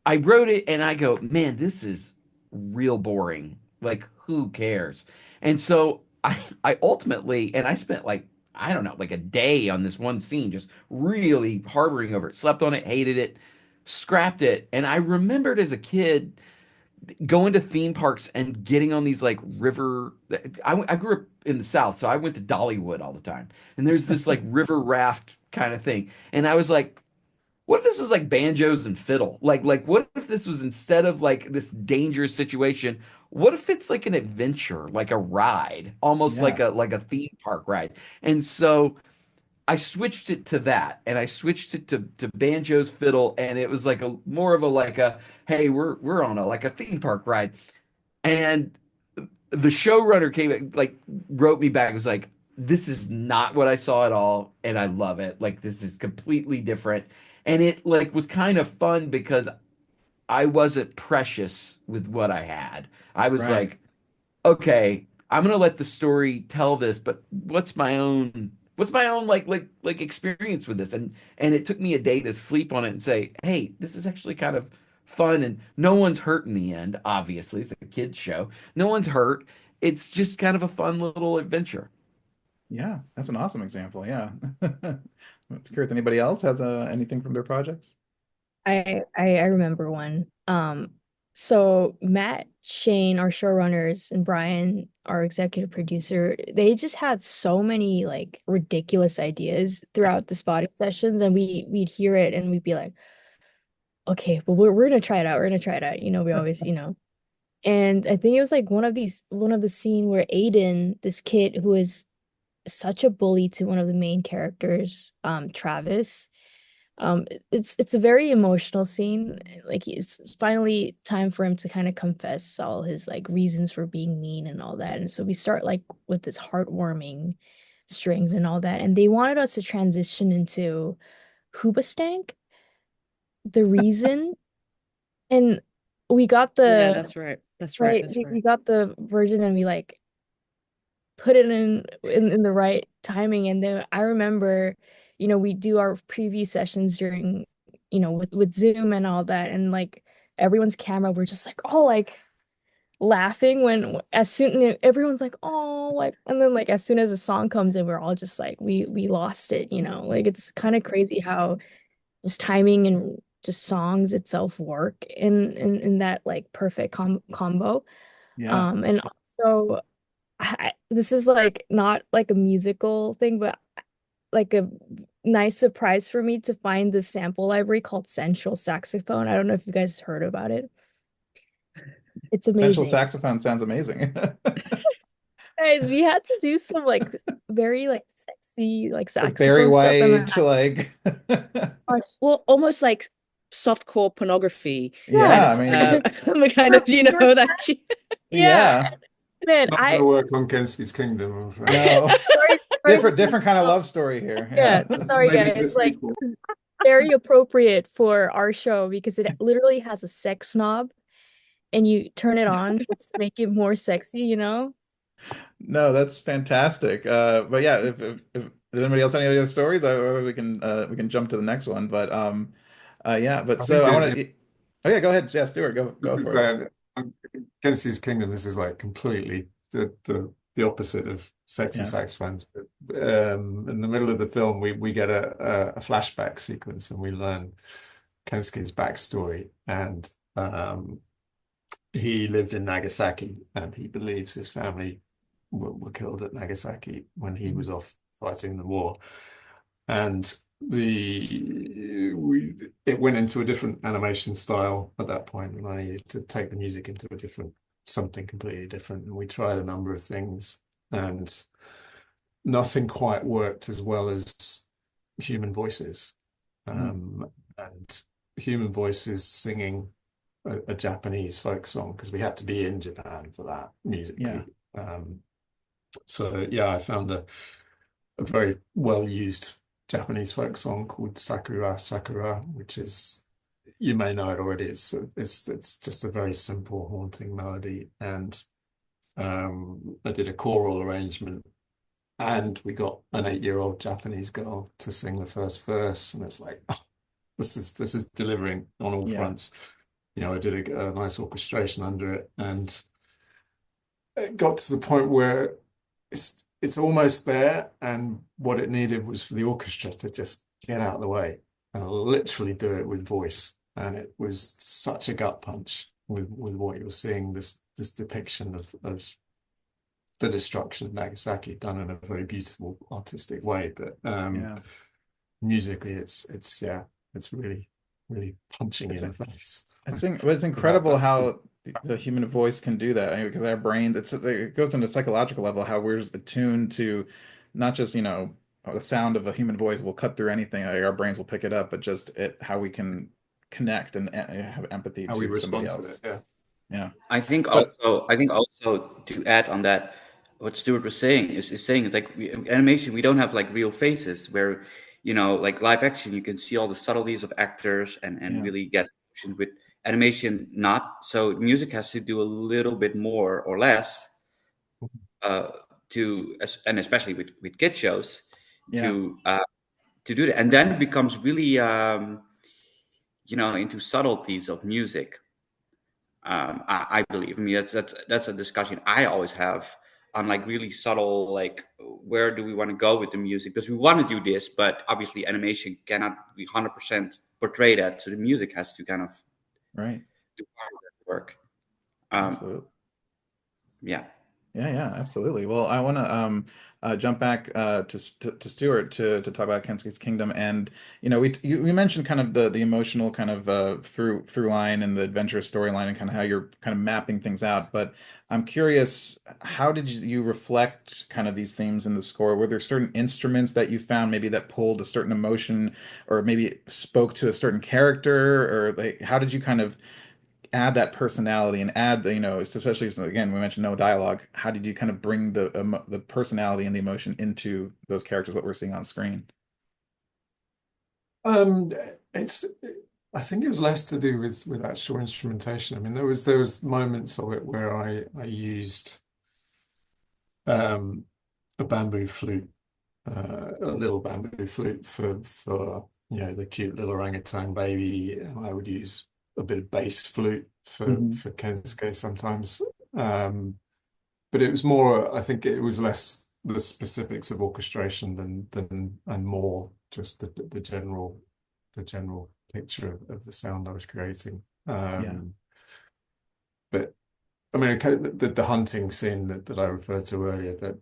[SPEAKER 7] I wrote it and I go, man, this is real boring. Like, who cares? And so I ultimately, and I spent like, I don't know, like a day on this one scene, just really harboring over it, slept on it, hated it, scrapped it. And I remembered as a kid going to theme parks and getting on these like river. I grew up in the South, so I went to Dollywood all the time. And there's this like river raft kind of thing. And I was like, what if this was like banjos and fiddle? Like what if this was, instead of like this dangerous situation, what if it's like an adventure, like a ride, almost
[SPEAKER 1] Yeah.
[SPEAKER 7] like a theme park ride? And so I switched it to that, and I switched it to banjos, fiddle, and it was like a more of a like a, hey, we're on a like a theme park ride. And the showrunner came, like, wrote me back, was like, this is not what I saw at all, and I love it. Like, this is completely different. And it like was kind of fun because I wasn't precious with what I had. I was
[SPEAKER 1] Right.
[SPEAKER 7] like, okay, I'm gonna let the story tell this, but what's my own like experience with this? And it took me a day to sleep on it and say, hey, this is actually kind of fun, and no one's hurt in the end. Obviously, it's a kids show. No one's hurt. It's just kind of a fun little adventure.
[SPEAKER 1] Yeah, that's an awesome example. Yeah. Curious, anybody else has anything from their projects?
[SPEAKER 4] I remember one. So Matt, Shane, our showrunners, and Brian, our executive producer, they just had so many like ridiculous ideas throughout the spotting sessions, and we'd hear it and we'd be like, okay, well we're gonna try it out. We're gonna try it out. We always, And I think it was like one of the scene where Aiden, this kid who is such a bully to one of the main characters, Travis. It's a very emotional scene. Like it's finally time for him to kind of confess all his like reasons for being mean and all that. And so we start like with this heartwarming strings and all that. And they wanted us to transition into Hoobastank, the reason. And we got
[SPEAKER 3] Yeah,
[SPEAKER 4] the
[SPEAKER 3] that's right. That's right.
[SPEAKER 4] right,
[SPEAKER 3] That's
[SPEAKER 4] we
[SPEAKER 3] right.
[SPEAKER 4] got the version and we like put it in the right timing. And then I remember, we do our preview sessions during, with Zoom and all that, and like everyone's camera, we're just like, oh, like laughing when as soon everyone's like, oh, like, and then like as soon as the song comes in, we're all just like, we lost it, like it's kind of crazy how just timing and just songs itself work in that like perfect combo.
[SPEAKER 1] Yeah.
[SPEAKER 4] And also this is like not like a musical thing, but like a nice surprise for me to find this sample library called Central Saxophone. I don't know if you guys heard about it. It's
[SPEAKER 1] Essential
[SPEAKER 4] amazing.
[SPEAKER 1] saxophone sounds amazing.
[SPEAKER 4] Guys, we had to do some like very like sexy like
[SPEAKER 1] Like Barry
[SPEAKER 4] saxophone stuff, and
[SPEAKER 1] White, like
[SPEAKER 3] Well, almost like softcore pornography kind
[SPEAKER 1] yeah,
[SPEAKER 4] yeah,
[SPEAKER 1] I
[SPEAKER 3] of
[SPEAKER 1] mean,
[SPEAKER 3] kind of, that you
[SPEAKER 4] yeah,
[SPEAKER 1] yeah.
[SPEAKER 5] It's
[SPEAKER 4] man,
[SPEAKER 5] not going to work on Kensuke's Kingdom, I'm afraid.
[SPEAKER 1] No.
[SPEAKER 4] sorry,
[SPEAKER 1] Different
[SPEAKER 4] this
[SPEAKER 1] different
[SPEAKER 4] is
[SPEAKER 1] kind of love story here.
[SPEAKER 4] yeah,
[SPEAKER 1] Yeah.
[SPEAKER 4] sorry
[SPEAKER 5] Maybe the
[SPEAKER 4] guys, like
[SPEAKER 5] sequel.
[SPEAKER 4] this is very appropriate for our show because it literally has a sex knob and you turn it on just to make it more sexy.
[SPEAKER 1] No, that's fantastic. But yeah, if does anybody else have any other stories, we can jump to the next one. But yeah, but
[SPEAKER 5] I
[SPEAKER 1] so
[SPEAKER 5] think
[SPEAKER 1] I want to. Oh yeah, go ahead. Yeah, Stuart, go
[SPEAKER 5] this is
[SPEAKER 1] for it.
[SPEAKER 5] Kensuke's Kingdom. This is like completely the opposite of Sexy
[SPEAKER 1] Yeah.
[SPEAKER 5] Saxophones. But in the middle of the film, we get a flashback sequence, and we learn Kensuke's backstory. And he lived in Nagasaki, and he believes his family were killed at Nagasaki when he was off fighting the war. And it went into a different animation style at that point, and I needed to take the music into something completely different. And we tried a number of things, and nothing quite worked as well as human voices. And human voices singing a Japanese folk song, because we had to be in Japan for that musically. So yeah, I found a very well used Japanese folk song called Sakura Sakura, which is, you may know it already. It's just a very simple, haunting melody. And I did a choral arrangement, and we got an 8-year-old Japanese girl to sing the first verse, and it's like, oh, this is delivering on all fronts. I did a nice orchestration under it, and it got to the point where it's almost there, and what it needed was for the orchestra to just get out of the way and literally do it with voice. And it was such a gut punch with what you were seeing, this depiction of the destruction of Nagasaki done in a very beautiful artistic way. But musically, it's yeah, it's really punching you in the face.
[SPEAKER 1] It's incredible how the human voice can do that. I mean, because our brains, it goes on a psychological level, how we're attuned to not just, the sound of a human voice will cut through anything. Like our brains will pick it up, but just how we can connect and have empathy
[SPEAKER 5] how we
[SPEAKER 1] to somebody
[SPEAKER 5] respond
[SPEAKER 1] else.
[SPEAKER 5] to it.
[SPEAKER 1] Yeah.
[SPEAKER 2] I think also to add on that, what Stuart was saying is saying like animation, we don't have like real faces where, like live action, you can see all the subtleties of actors and really get emotion. With animation, not so. Music has to do a little bit more or less and especially with kid shows to do that, and then it becomes really into subtleties of music. I believe. I mean, that's a discussion I always have on like really subtle, like where do we want to go with the music? Because we want to do this, but obviously animation cannot be 100% portray that. So the music has to kind of
[SPEAKER 1] do part
[SPEAKER 2] of that work.
[SPEAKER 1] Absolutely.
[SPEAKER 2] Yeah.
[SPEAKER 1] Yeah, absolutely. Well, I want to jump back to Stuart to talk about Kensuke's Kingdom, and we mentioned kind of the emotional kind of through line and the adventurous storyline and kind of how you're kind of mapping things out. But I'm curious, how did you reflect kind of these themes in the score? Were there certain instruments that you found maybe that pulled a certain emotion, or maybe spoke to a certain character, or like how did you kind of add that personality and add the, especially again, we mentioned no dialogue. How did you kind of bring the personality and the emotion into those characters, what we're seeing on screen?
[SPEAKER 5] I think it was less to do with actual instrumentation. I mean, there was moments of it where I used a bamboo flute, a little bamboo flute for the cute little orangutan baby, and I would use a bit of bass flute for Kensuke sometimes. But it was more, I think it was less the specifics of orchestration and more just the general picture of the sound I was creating. But I mean, the hunting scene that I referred to earlier, that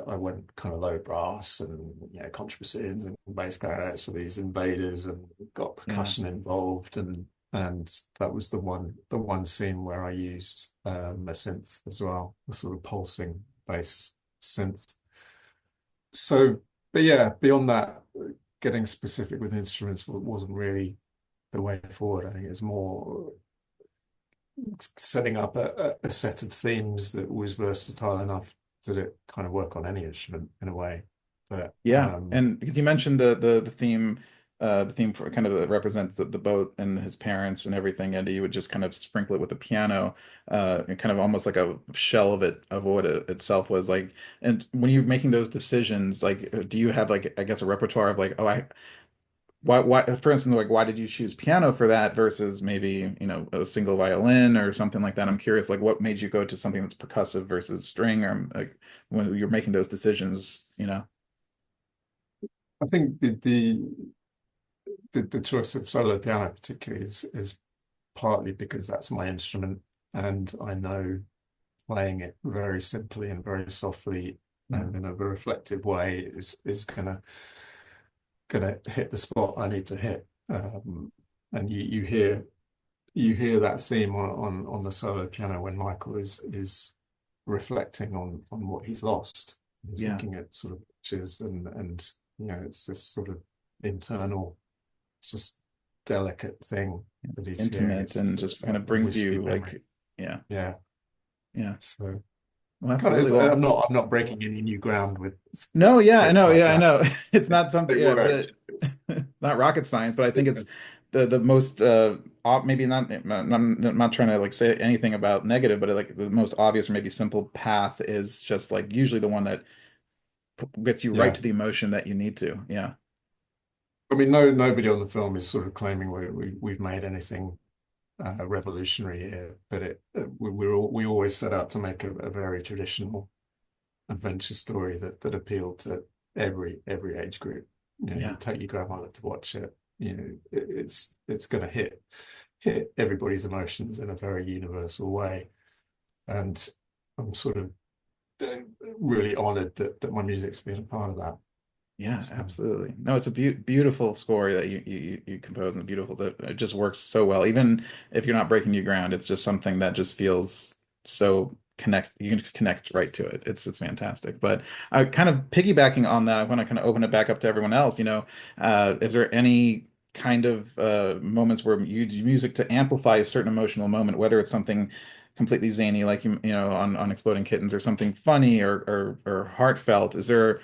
[SPEAKER 5] I went kind of low brass and contrabasses and bass clarinets for these invaders and got percussion involved, and that was the one scene where I used a synth as well, a sort of pulsing bass synth. So, but yeah, beyond that, getting specific with instruments wasn't really the way forward. I think it was more setting up a set of themes that was versatile enough that it kind of work on any instrument in a way. But
[SPEAKER 1] and because you mentioned the theme, the theme for kind of that represents the boat and his parents and everything, and you would just kind of sprinkle it with the piano, and kind of almost like a shell of what it itself was like. And when you're making those decisions, like, do you have like, I guess, a repertoire of like, why, for instance, like, why did you choose piano for that versus maybe, a single violin or something like that? I'm curious, like, what made you go to something that's percussive versus string, or like when you're making those decisions,
[SPEAKER 5] I think the choice of solo piano particularly is partly because that's my instrument, and I know playing it very simply and very softly and in a very reflective way is gonna hit the spot I need to hit. And you hear that theme on the solo piano when Michael is reflecting on what he's lost. He's looking at sort of pictures and it's this sort of internal, just delicate thing that he's
[SPEAKER 1] intimate and just kind of brings you like,
[SPEAKER 5] yeah. So
[SPEAKER 1] well, absolutely.
[SPEAKER 5] I'm not breaking any new ground with
[SPEAKER 1] no, I know,
[SPEAKER 5] like
[SPEAKER 1] I know. It's not something,
[SPEAKER 5] but
[SPEAKER 1] it's not rocket science, but I think it's the most maybe not, I'm not trying to like say anything about negative, but like the most obvious or maybe simple path is just like usually the one that gets you right to the emotion that you need to.
[SPEAKER 5] I mean, nobody on the film is sort of claiming we've made anything revolutionary here, but we always set out to make a very traditional adventure story that appealed to every age group. You take your grandmother to watch it. It's going to hit everybody's emotions in a very universal way, and I'm sort of really honored that my music's been a part of that.
[SPEAKER 1] Yeah,
[SPEAKER 5] So,
[SPEAKER 1] absolutely. No, it's a beautiful score that you compose, and beautiful that it just works so well. Even if you're not breaking new ground, it's just something that just feels so connect. You can connect right to it. It's fantastic. But kind of piggybacking on that, I want to kind of open it back up to everyone else. Is there any kind of moments where you use music to amplify a certain emotional moment, whether it's something completely zany like on Exploding Kittens, or something funny or heartfelt? Is there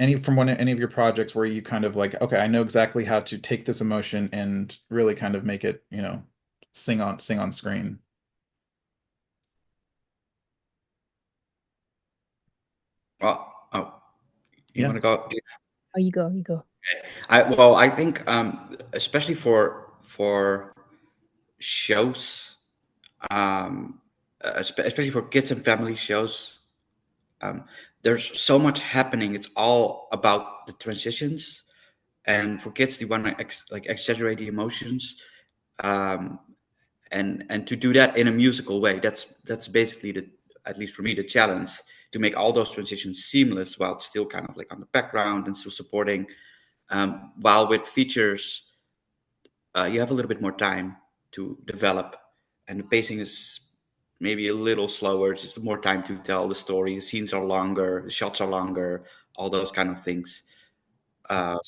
[SPEAKER 1] any of your projects where you kind of like, okay, I know exactly how to take this emotion and really kind of make it, sing on screen?
[SPEAKER 2] Well, oh, you
[SPEAKER 1] Yeah.
[SPEAKER 2] want to go?
[SPEAKER 4] Oh, you go, you go.
[SPEAKER 2] I think especially for shows, especially for kids and family shows, um, there's so much happening. It's all about the transitions, and for kids, they want to like exaggerate the emotions, um, and to do that in a musical way. That's basically the, at least for me, the challenge, to make all those transitions seamless while it's still kind of like on the background and still supporting. While with features, you have a little bit more time to develop, and the pacing is maybe a little slower, just more time to tell the story. The scenes are longer, the shots are longer, all those kind of things. Uh,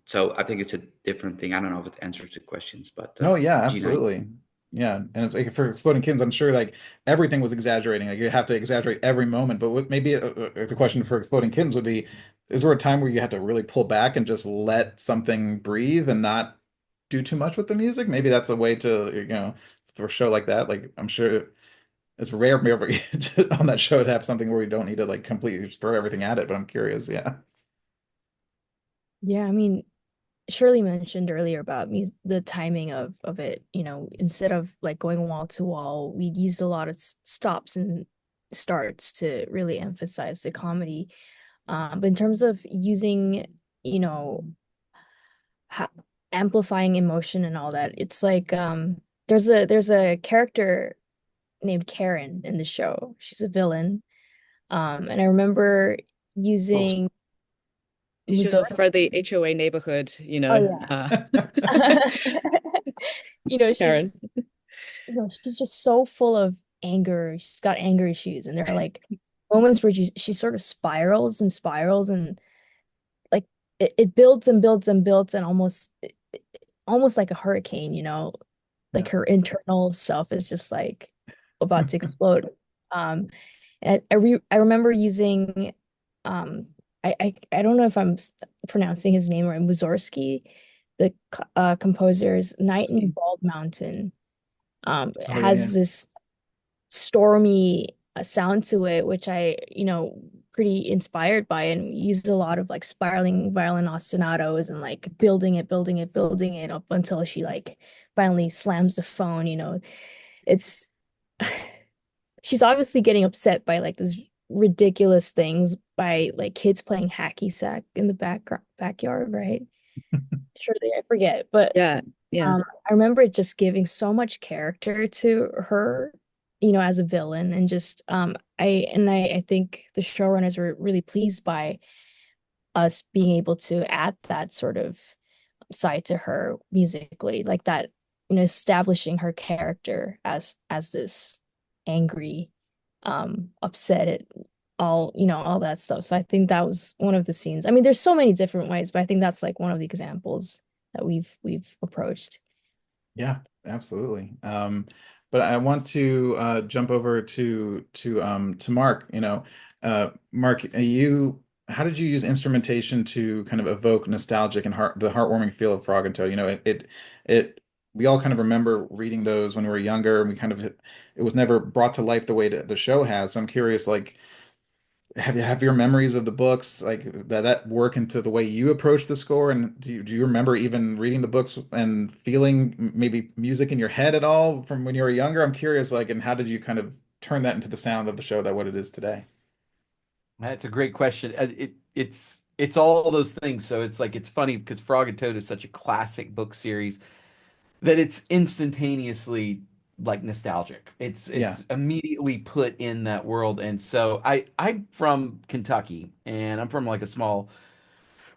[SPEAKER 2] so I think it's a different thing. I don't know if it answers the questions, but
[SPEAKER 1] No, yeah,
[SPEAKER 2] Gina.
[SPEAKER 1] absolutely. Yeah, and it's like for Exploding Kittens, I'm sure like everything was exaggerating. Like you have to exaggerate every moment. But what maybe the question for Exploding Kittens would be, is there a time where you had to really pull back and just let something breathe and not do too much with the music? Maybe that's a way to, for a show like that. Like I'm sure it's rare maybe on that show to have something where you don't need to like completely just throw everything at it. But I'm curious. Yeah.
[SPEAKER 4] Yeah, I mean, Shirley mentioned earlier about the timing of it. Instead of like going wall to wall, we used a lot of stops and starts to really emphasize the comedy. But in terms of using, you know, ha amplifying emotion and all that, it's like there's a character named Karen in the show. She's a villain. And I remember
[SPEAKER 5] oh,
[SPEAKER 4] using
[SPEAKER 3] She's
[SPEAKER 4] Muzo.
[SPEAKER 3] just for the HOA neighborhood,
[SPEAKER 4] Oh yeah. You know,
[SPEAKER 3] Karen.
[SPEAKER 4] she's just so full of anger. She's got anger issues, and there are like moments where she sort of spirals and spirals, and like it builds and builds and builds, and almost like a hurricane, like
[SPEAKER 1] Yeah.
[SPEAKER 4] her internal self is just like about to explode. Um, and I remember using I don't know if I'm pronouncing his name right, Mussorgsky, the composer's Night in Bald Mountain.
[SPEAKER 1] Oh yeah, yeah.
[SPEAKER 4] Has this stormy sound to it, which I, pretty inspired by, and used a lot of like spiraling violin ostinatos and like building it, building it, building it up until she like finally slams the phone. It's she's obviously getting upset by like this ridiculous things by like kids playing hacky sack in the backyard, right? Surely I forget, but
[SPEAKER 3] Yeah, yeah.
[SPEAKER 4] I remember it just giving so much character to her, as a villain, and just I think the showrunners were really pleased by us being able to add that sort of side to her musically, like that, establishing her character as this angry, upset at all that stuff. So I think that was one of the scenes. I mean, there's so many different ways, but I think that's like one of the examples that we've approached.
[SPEAKER 1] Yeah, absolutely. But I want to jump over to Mark. Mark, how did you use instrumentation to kind of evoke nostalgic and the heartwarming feel of Frog and Toad? We all kind of remember reading those when we were younger, and it was never brought to life the way the show has. So I'm curious, like, have your memories of the books like that work into the way you approach the score? And do you remember even reading the books and feeling maybe music in your head at all from when you were younger? I'm curious, like, and how did you kind of turn that into the sound of the show that what it is today?
[SPEAKER 7] That's a great question. It's all those things. So it's like it's funny because Frog and Toad is such a classic book series that it's instantaneously like nostalgic. It's
[SPEAKER 1] Yeah.
[SPEAKER 7] it's immediately put in that world. And so I'm from Kentucky, and I'm from like a small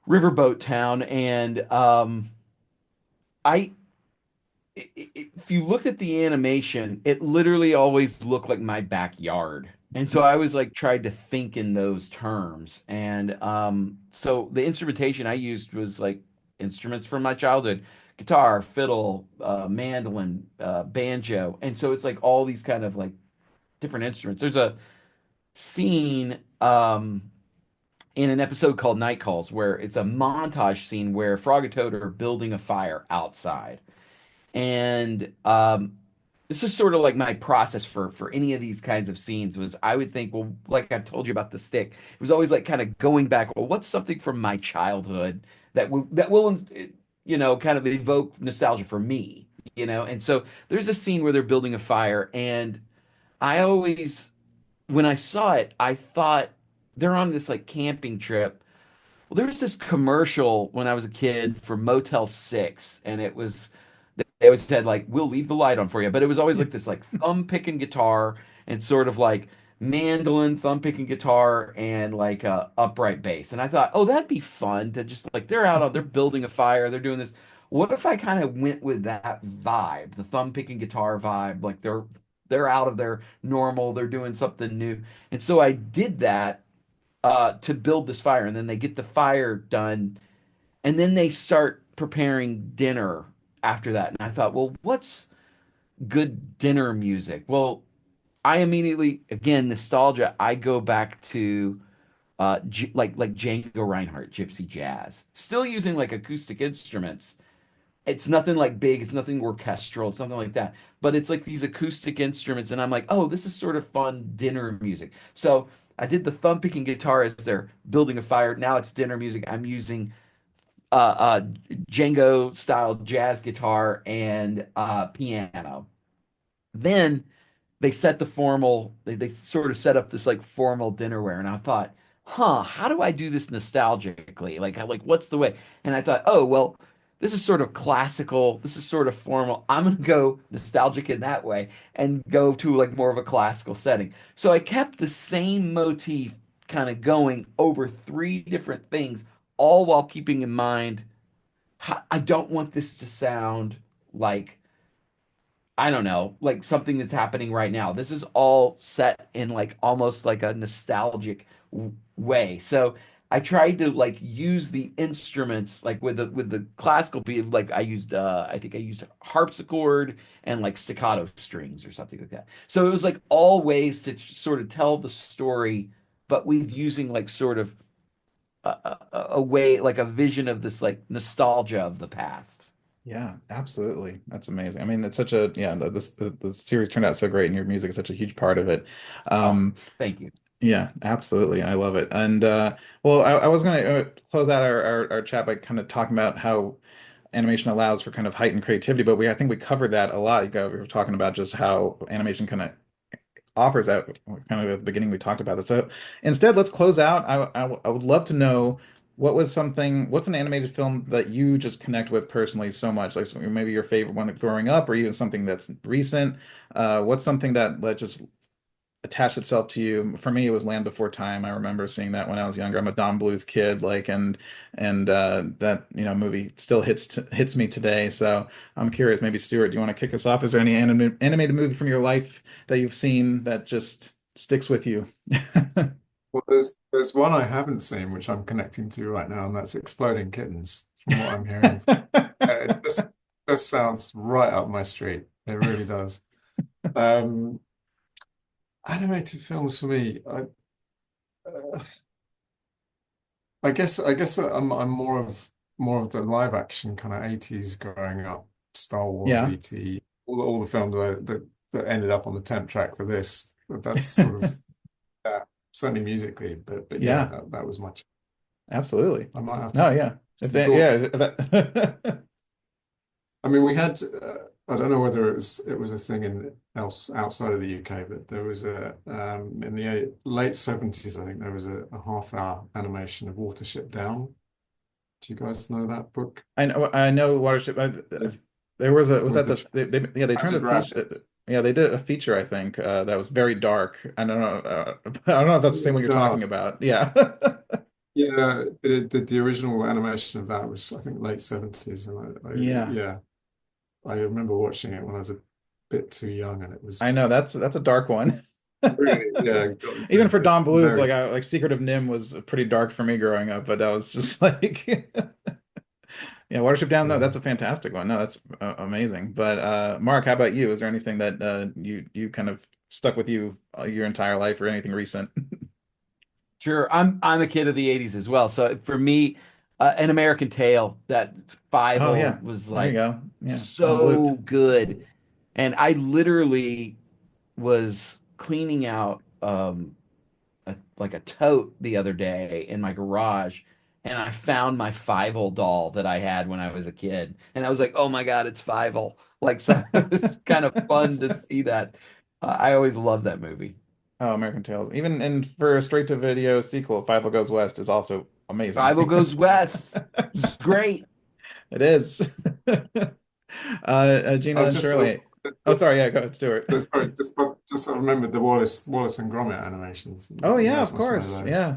[SPEAKER 7] riverboat town, and I if you looked at the animation, it literally always looked like my backyard. And so I was like tried to think in those terms. And so the instrumentation I used was like instruments from my childhood, guitar, fiddle, mandolin, banjo. And so it's like all these kind of like different instruments. There's a scene in an episode called Night Calls where it's a montage scene where Frog and Toad are building a fire outside. And this is sort of like my process for any of these kinds of scenes was I would think, well, like I told you about the stick, it was always like kind of going back, well, what's something from my childhood that will kind of evoke nostalgia for me, And so there's a scene where they're building a fire, and I always, when I saw it, I thought they're on this like camping trip. Well, there was this commercial when I was a kid for Motel 6, and they always said like, "We'll leave the light on for you," but it was always like this like thumb picking guitar and sort of like mandolin, thumb picking guitar, and like upright bass. And I thought, oh, that'd be fun to just like they're building a fire, they're doing this. What if I kind of went with that vibe, the thumb picking guitar vibe, like they're out of their normal, they're doing something new. And so I did that to build this fire, and then they get the fire done, and then they start preparing dinner after that. And I thought, well, what's good dinner music? Well, I immediately, again, nostalgia. I go back to like Django Reinhardt, Gypsy Jazz, still using like acoustic instruments. It's nothing like big, it's nothing orchestral, it's nothing like that. But it's like these acoustic instruments, and I'm like, oh, this is sort of fun dinner music. So I did the thumb picking guitar as they're building a fire. Now it's dinner music. I'm using uh, Django style jazz guitar and piano. Then they sort of set up this like formal dinnerware, and I thought, how do I do this nostalgically? Like what's the way? And I thought, oh well, this is sort of classical, this is sort of formal. I'm gonna go nostalgic in that way and go to like more of a classical setting. So I kept the same motif kind of going over three different things, all while keeping in mind I don't want this to sound like, I don't know, like something that's happening right now. This is all set in like almost like a nostalgic way. So I tried to like use the instruments like with the classical beat, like I think I used harpsichord and like staccato strings or something like that. So it was like all ways to sort of tell the story, but with using like sort of a way, like a vision of this like nostalgia of the past.
[SPEAKER 1] Yeah, absolutely. That's amazing. I mean, it's such a yeah, the series turned out so great, and your music is such a huge part of it.
[SPEAKER 7] Oh, thank you.
[SPEAKER 1] Yeah, absolutely. I love it. And well, I was going to close out our chat by kind of talking about how animation allows for kind of heightened creativity, but I think we covered that a lot. We were talking about just how animation kind of offers that kind of at the beginning we talked about it. So instead, let's close out. I would love to know what's an animated film that you just connect with personally so much, like maybe your favorite one growing up, or even something that's recent. What's something that just attached itself to you? For me, it was Land Before Time. I remember seeing that when I was younger. I'm a Don Bluth kid, like, and that movie still hits me today. So I'm curious, maybe Stuart, do you want to kick us off? Is there any animated movie from your life that you've seen that just sticks with you?
[SPEAKER 5] Well, there's one I haven't seen, which I'm connecting to right now, and that's Exploding Kittens, from what I'm hearing. It just sounds right up my street. It really does. Animated films for me, uh, I guess I'm more of the live action kind of 80s growing up, Star Wars,
[SPEAKER 1] Yeah.
[SPEAKER 5] ET, all the films that ended up on the temp track for this. But that's sort of certainly musically, but yeah,
[SPEAKER 1] Yeah,
[SPEAKER 5] that was my.
[SPEAKER 1] absolutely.
[SPEAKER 5] I might have
[SPEAKER 1] No, yeah.
[SPEAKER 5] some thoughts.
[SPEAKER 1] Yeah.
[SPEAKER 5] I mean, we had. I don't know whether it was a thing in else outside of the UK, but there was in the late 70s, I think there was a half-hour animation of Watership Down. Do you guys know that book?
[SPEAKER 1] I know Watership. There was
[SPEAKER 5] With
[SPEAKER 1] that
[SPEAKER 5] the
[SPEAKER 1] they turned
[SPEAKER 5] tragic
[SPEAKER 1] a feature.
[SPEAKER 5] rabbits.
[SPEAKER 1] Yeah, they did a feature, I think, that was very dark. I don't know. I don't know if that's the same one
[SPEAKER 5] Really
[SPEAKER 1] you're
[SPEAKER 5] dark.
[SPEAKER 1] talking about. Yeah.
[SPEAKER 5] Yeah, the original animation of that was, I think, late 70s, and
[SPEAKER 1] Yeah.
[SPEAKER 5] yeah, I remember watching it when I was a bit too young, and it
[SPEAKER 1] I
[SPEAKER 5] was
[SPEAKER 1] know that's a dark one.
[SPEAKER 5] really, yeah, got me
[SPEAKER 1] Even for Don Bluth,
[SPEAKER 5] very,
[SPEAKER 1] like Secret of Nim was pretty dark for me growing up, but that was just like yeah, Watership Down. No,
[SPEAKER 5] yeah.
[SPEAKER 1] that's a fantastic one. No, that's amazing. But Mark, how about you? Is there anything that you kind of stuck with you your entire life or anything recent?
[SPEAKER 7] Sure, I'm a kid of the '80s as well. So for me, An American Tail, that
[SPEAKER 1] Oh
[SPEAKER 7] Fievel
[SPEAKER 1] yeah,
[SPEAKER 7] was
[SPEAKER 1] there you
[SPEAKER 7] like
[SPEAKER 1] go. Yeah, Don Bluth.
[SPEAKER 7] so good, and I literally was cleaning out like a tote the other day in my garage, and I found my Fievel doll that I had when I was a kid, and I was like, "Oh my God, it's Fievel!" Like, so it was kind of fun to see that. I always loved that movie.
[SPEAKER 1] Oh, American Tales. Even and for a straight to video sequel, Five Goes West is also amazing.
[SPEAKER 7] Fievel Goes West. It's great.
[SPEAKER 1] It is. Gina
[SPEAKER 5] Oh,
[SPEAKER 1] and Shirley. Oh, sorry. Yeah, go ahead, Stuart.
[SPEAKER 5] sorry, just I remembered the Wallace and Gromit animations.
[SPEAKER 1] Oh
[SPEAKER 5] You
[SPEAKER 1] yeah,
[SPEAKER 5] guys
[SPEAKER 1] of
[SPEAKER 5] must know
[SPEAKER 1] course.
[SPEAKER 5] those.
[SPEAKER 1] Yeah.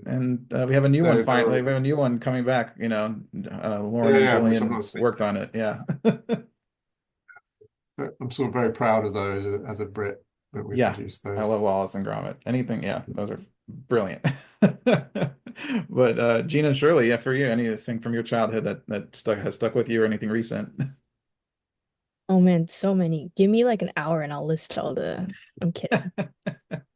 [SPEAKER 1] And we have a new one
[SPEAKER 5] They're
[SPEAKER 1] finally. We
[SPEAKER 5] all,
[SPEAKER 1] have a new one coming back. Lauren
[SPEAKER 5] yeah,
[SPEAKER 1] and
[SPEAKER 5] yeah, which I've
[SPEAKER 1] Jillian
[SPEAKER 5] not seen.
[SPEAKER 1] worked on it. Yeah.
[SPEAKER 5] But I'm sort of very proud of those as a Brit that we
[SPEAKER 1] Yeah.
[SPEAKER 5] produced
[SPEAKER 1] I
[SPEAKER 5] those.
[SPEAKER 1] love Wallace and Gromit. Anything, yeah, those are brilliant. But Gina and Shirley, yeah, for you, anything from your childhood that has stuck with you or anything recent?
[SPEAKER 4] Oh man, so many. Give me like an hour and I'll list all the. I'm kidding.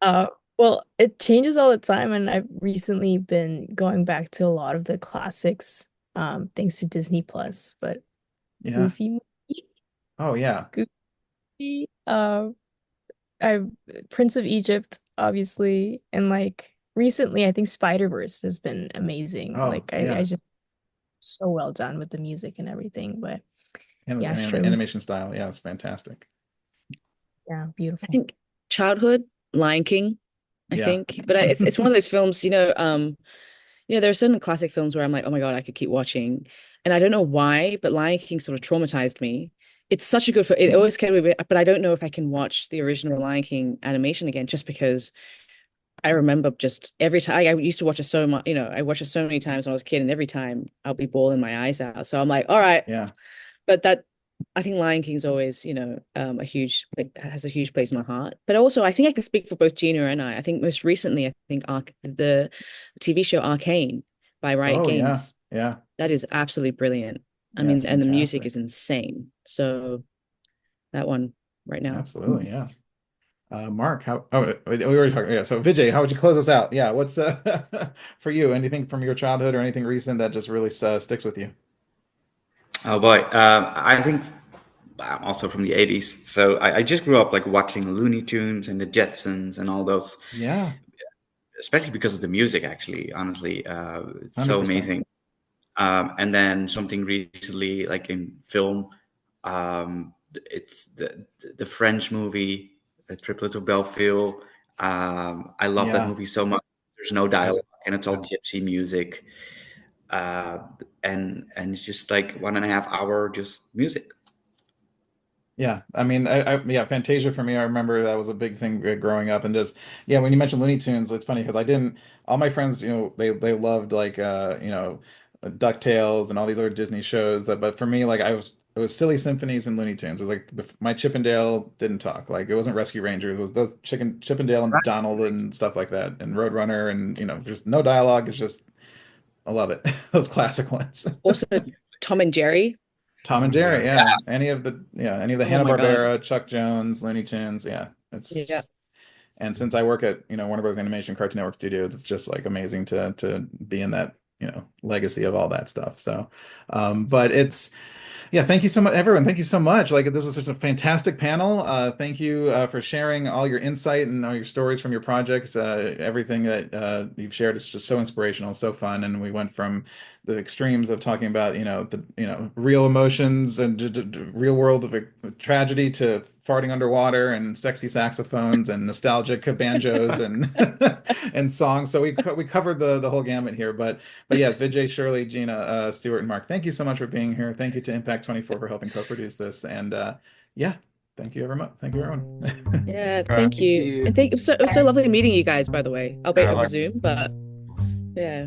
[SPEAKER 4] Uh, well, it changes all the time, and I've recently been going back to a lot of the classics, thanks to Disney Plus. But
[SPEAKER 1] Yeah.
[SPEAKER 4] Goofy,
[SPEAKER 1] Oh yeah.
[SPEAKER 4] Goofy, I Prince of Egypt, obviously, and like recently, I think Spider-Verse has been amazing.
[SPEAKER 1] Oh
[SPEAKER 4] Like I
[SPEAKER 1] yeah.
[SPEAKER 4] just so well done with the music and everything. But
[SPEAKER 1] And
[SPEAKER 4] yeah,
[SPEAKER 1] the
[SPEAKER 4] Shirley,
[SPEAKER 1] animation style, yeah, it's fantastic.
[SPEAKER 4] yeah,
[SPEAKER 3] I
[SPEAKER 4] beautiful.
[SPEAKER 3] think childhood, Lion King, I
[SPEAKER 1] Yeah.
[SPEAKER 3] think. But it's one of those films, there are certain classic films where I'm like, oh my God, I could keep watching. And I don't know why, but Lion King sort of traumatized me. It's such a good film. It always scared me, but I don't know if I can watch the original Lion King animation again, just because I remember just every time I used to watch it so much, I watched it so many times when I was a kid, and every time I'll be bawling my eyes out. So I'm like, all right,
[SPEAKER 1] Yeah.
[SPEAKER 3] but that I think Lion King's always, a huge like, has a huge place in my heart. But also, I think I can speak for both Gina and I. I think most recently, I think the TV show Arcane by Riot
[SPEAKER 1] Oh yeah.
[SPEAKER 3] Games,
[SPEAKER 1] Yeah.
[SPEAKER 3] that is absolutely brilliant. I
[SPEAKER 1] Yeah,
[SPEAKER 3] mean,
[SPEAKER 1] it's
[SPEAKER 3] and the music
[SPEAKER 1] fantastic.
[SPEAKER 3] is insane. So that one right now.
[SPEAKER 1] Absolutely, yeah. Mark, how we already talked, yeah. So Vijay, how would you close us out? Yeah, what's for you? Anything from your childhood or anything recent that just really sticks with you?
[SPEAKER 2] Oh boy, I think I'm also from the '80s, so I just grew up like watching Looney Tunes and the Jetsons and all those,
[SPEAKER 1] Yeah,
[SPEAKER 2] especially because of the music. Actually, honestly, it's so
[SPEAKER 1] 100%.
[SPEAKER 2] amazing. And then something recently, like in film, it's the French movie, Triplet of Belleville. I love that
[SPEAKER 1] Yeah.
[SPEAKER 2] movie so much. There's no dialogue, and it's all gypsy music, uh, and it's just like 1.5 hour just music.
[SPEAKER 1] Yeah, I mean, yeah, Fantasia for me, I remember that was a big thing growing up, and just yeah, when you mentioned Looney Tunes, it's funny because I didn't. All my friends, they loved like DuckTales and all these other Disney shows. But for me, like it was Silly Symphonies and Looney Tunes. It was like my Chippendale didn't talk. Like it wasn't Rescue Rangers. It was those Chippendale and Donald and stuff like that, and Roadrunner, and just no dialogue. It's just I love it. Those classic ones.
[SPEAKER 3] Also, Tom and Jerry.
[SPEAKER 1] Tom and
[SPEAKER 5] Oh
[SPEAKER 1] Jerry,
[SPEAKER 5] yeah.
[SPEAKER 1] yeah. Any of the
[SPEAKER 3] Oh my God.
[SPEAKER 1] Hanna-Barbera, Chuck Jones, Looney Tunes, yeah. It's
[SPEAKER 3] Yeah.
[SPEAKER 1] just and since I work at, Warner Bros. Animation Cartoon Network Studios, it's just like amazing to be in that, legacy of all that stuff. So, but it's yeah, thank you so much, everyone. Thank you so much. Like this was such a fantastic panel. Thank you for sharing all your insight and all your stories from your projects. Everything that you've shared is just so inspirational, so fun. And we went from the extremes of talking about, real emotions and real world of a tragedy to farting underwater and sexy saxophones and nostalgic banjos and and songs. So we covered the whole gamut here. But yes, Vidjay, Shirley, Gina, Stuart, and Mark, thank you so much for being here. Thank you to Impact 24 for helping co-produce this. And yeah, thank you everyone. Thank you, everyone.
[SPEAKER 3] Yeah,
[SPEAKER 5] All right.
[SPEAKER 3] thank
[SPEAKER 7] Thank
[SPEAKER 3] you.
[SPEAKER 7] you.
[SPEAKER 3] And it was so lovely meeting you guys, by the way, albeit
[SPEAKER 5] Yeah,
[SPEAKER 3] over
[SPEAKER 5] like
[SPEAKER 3] Zoom, but yeah.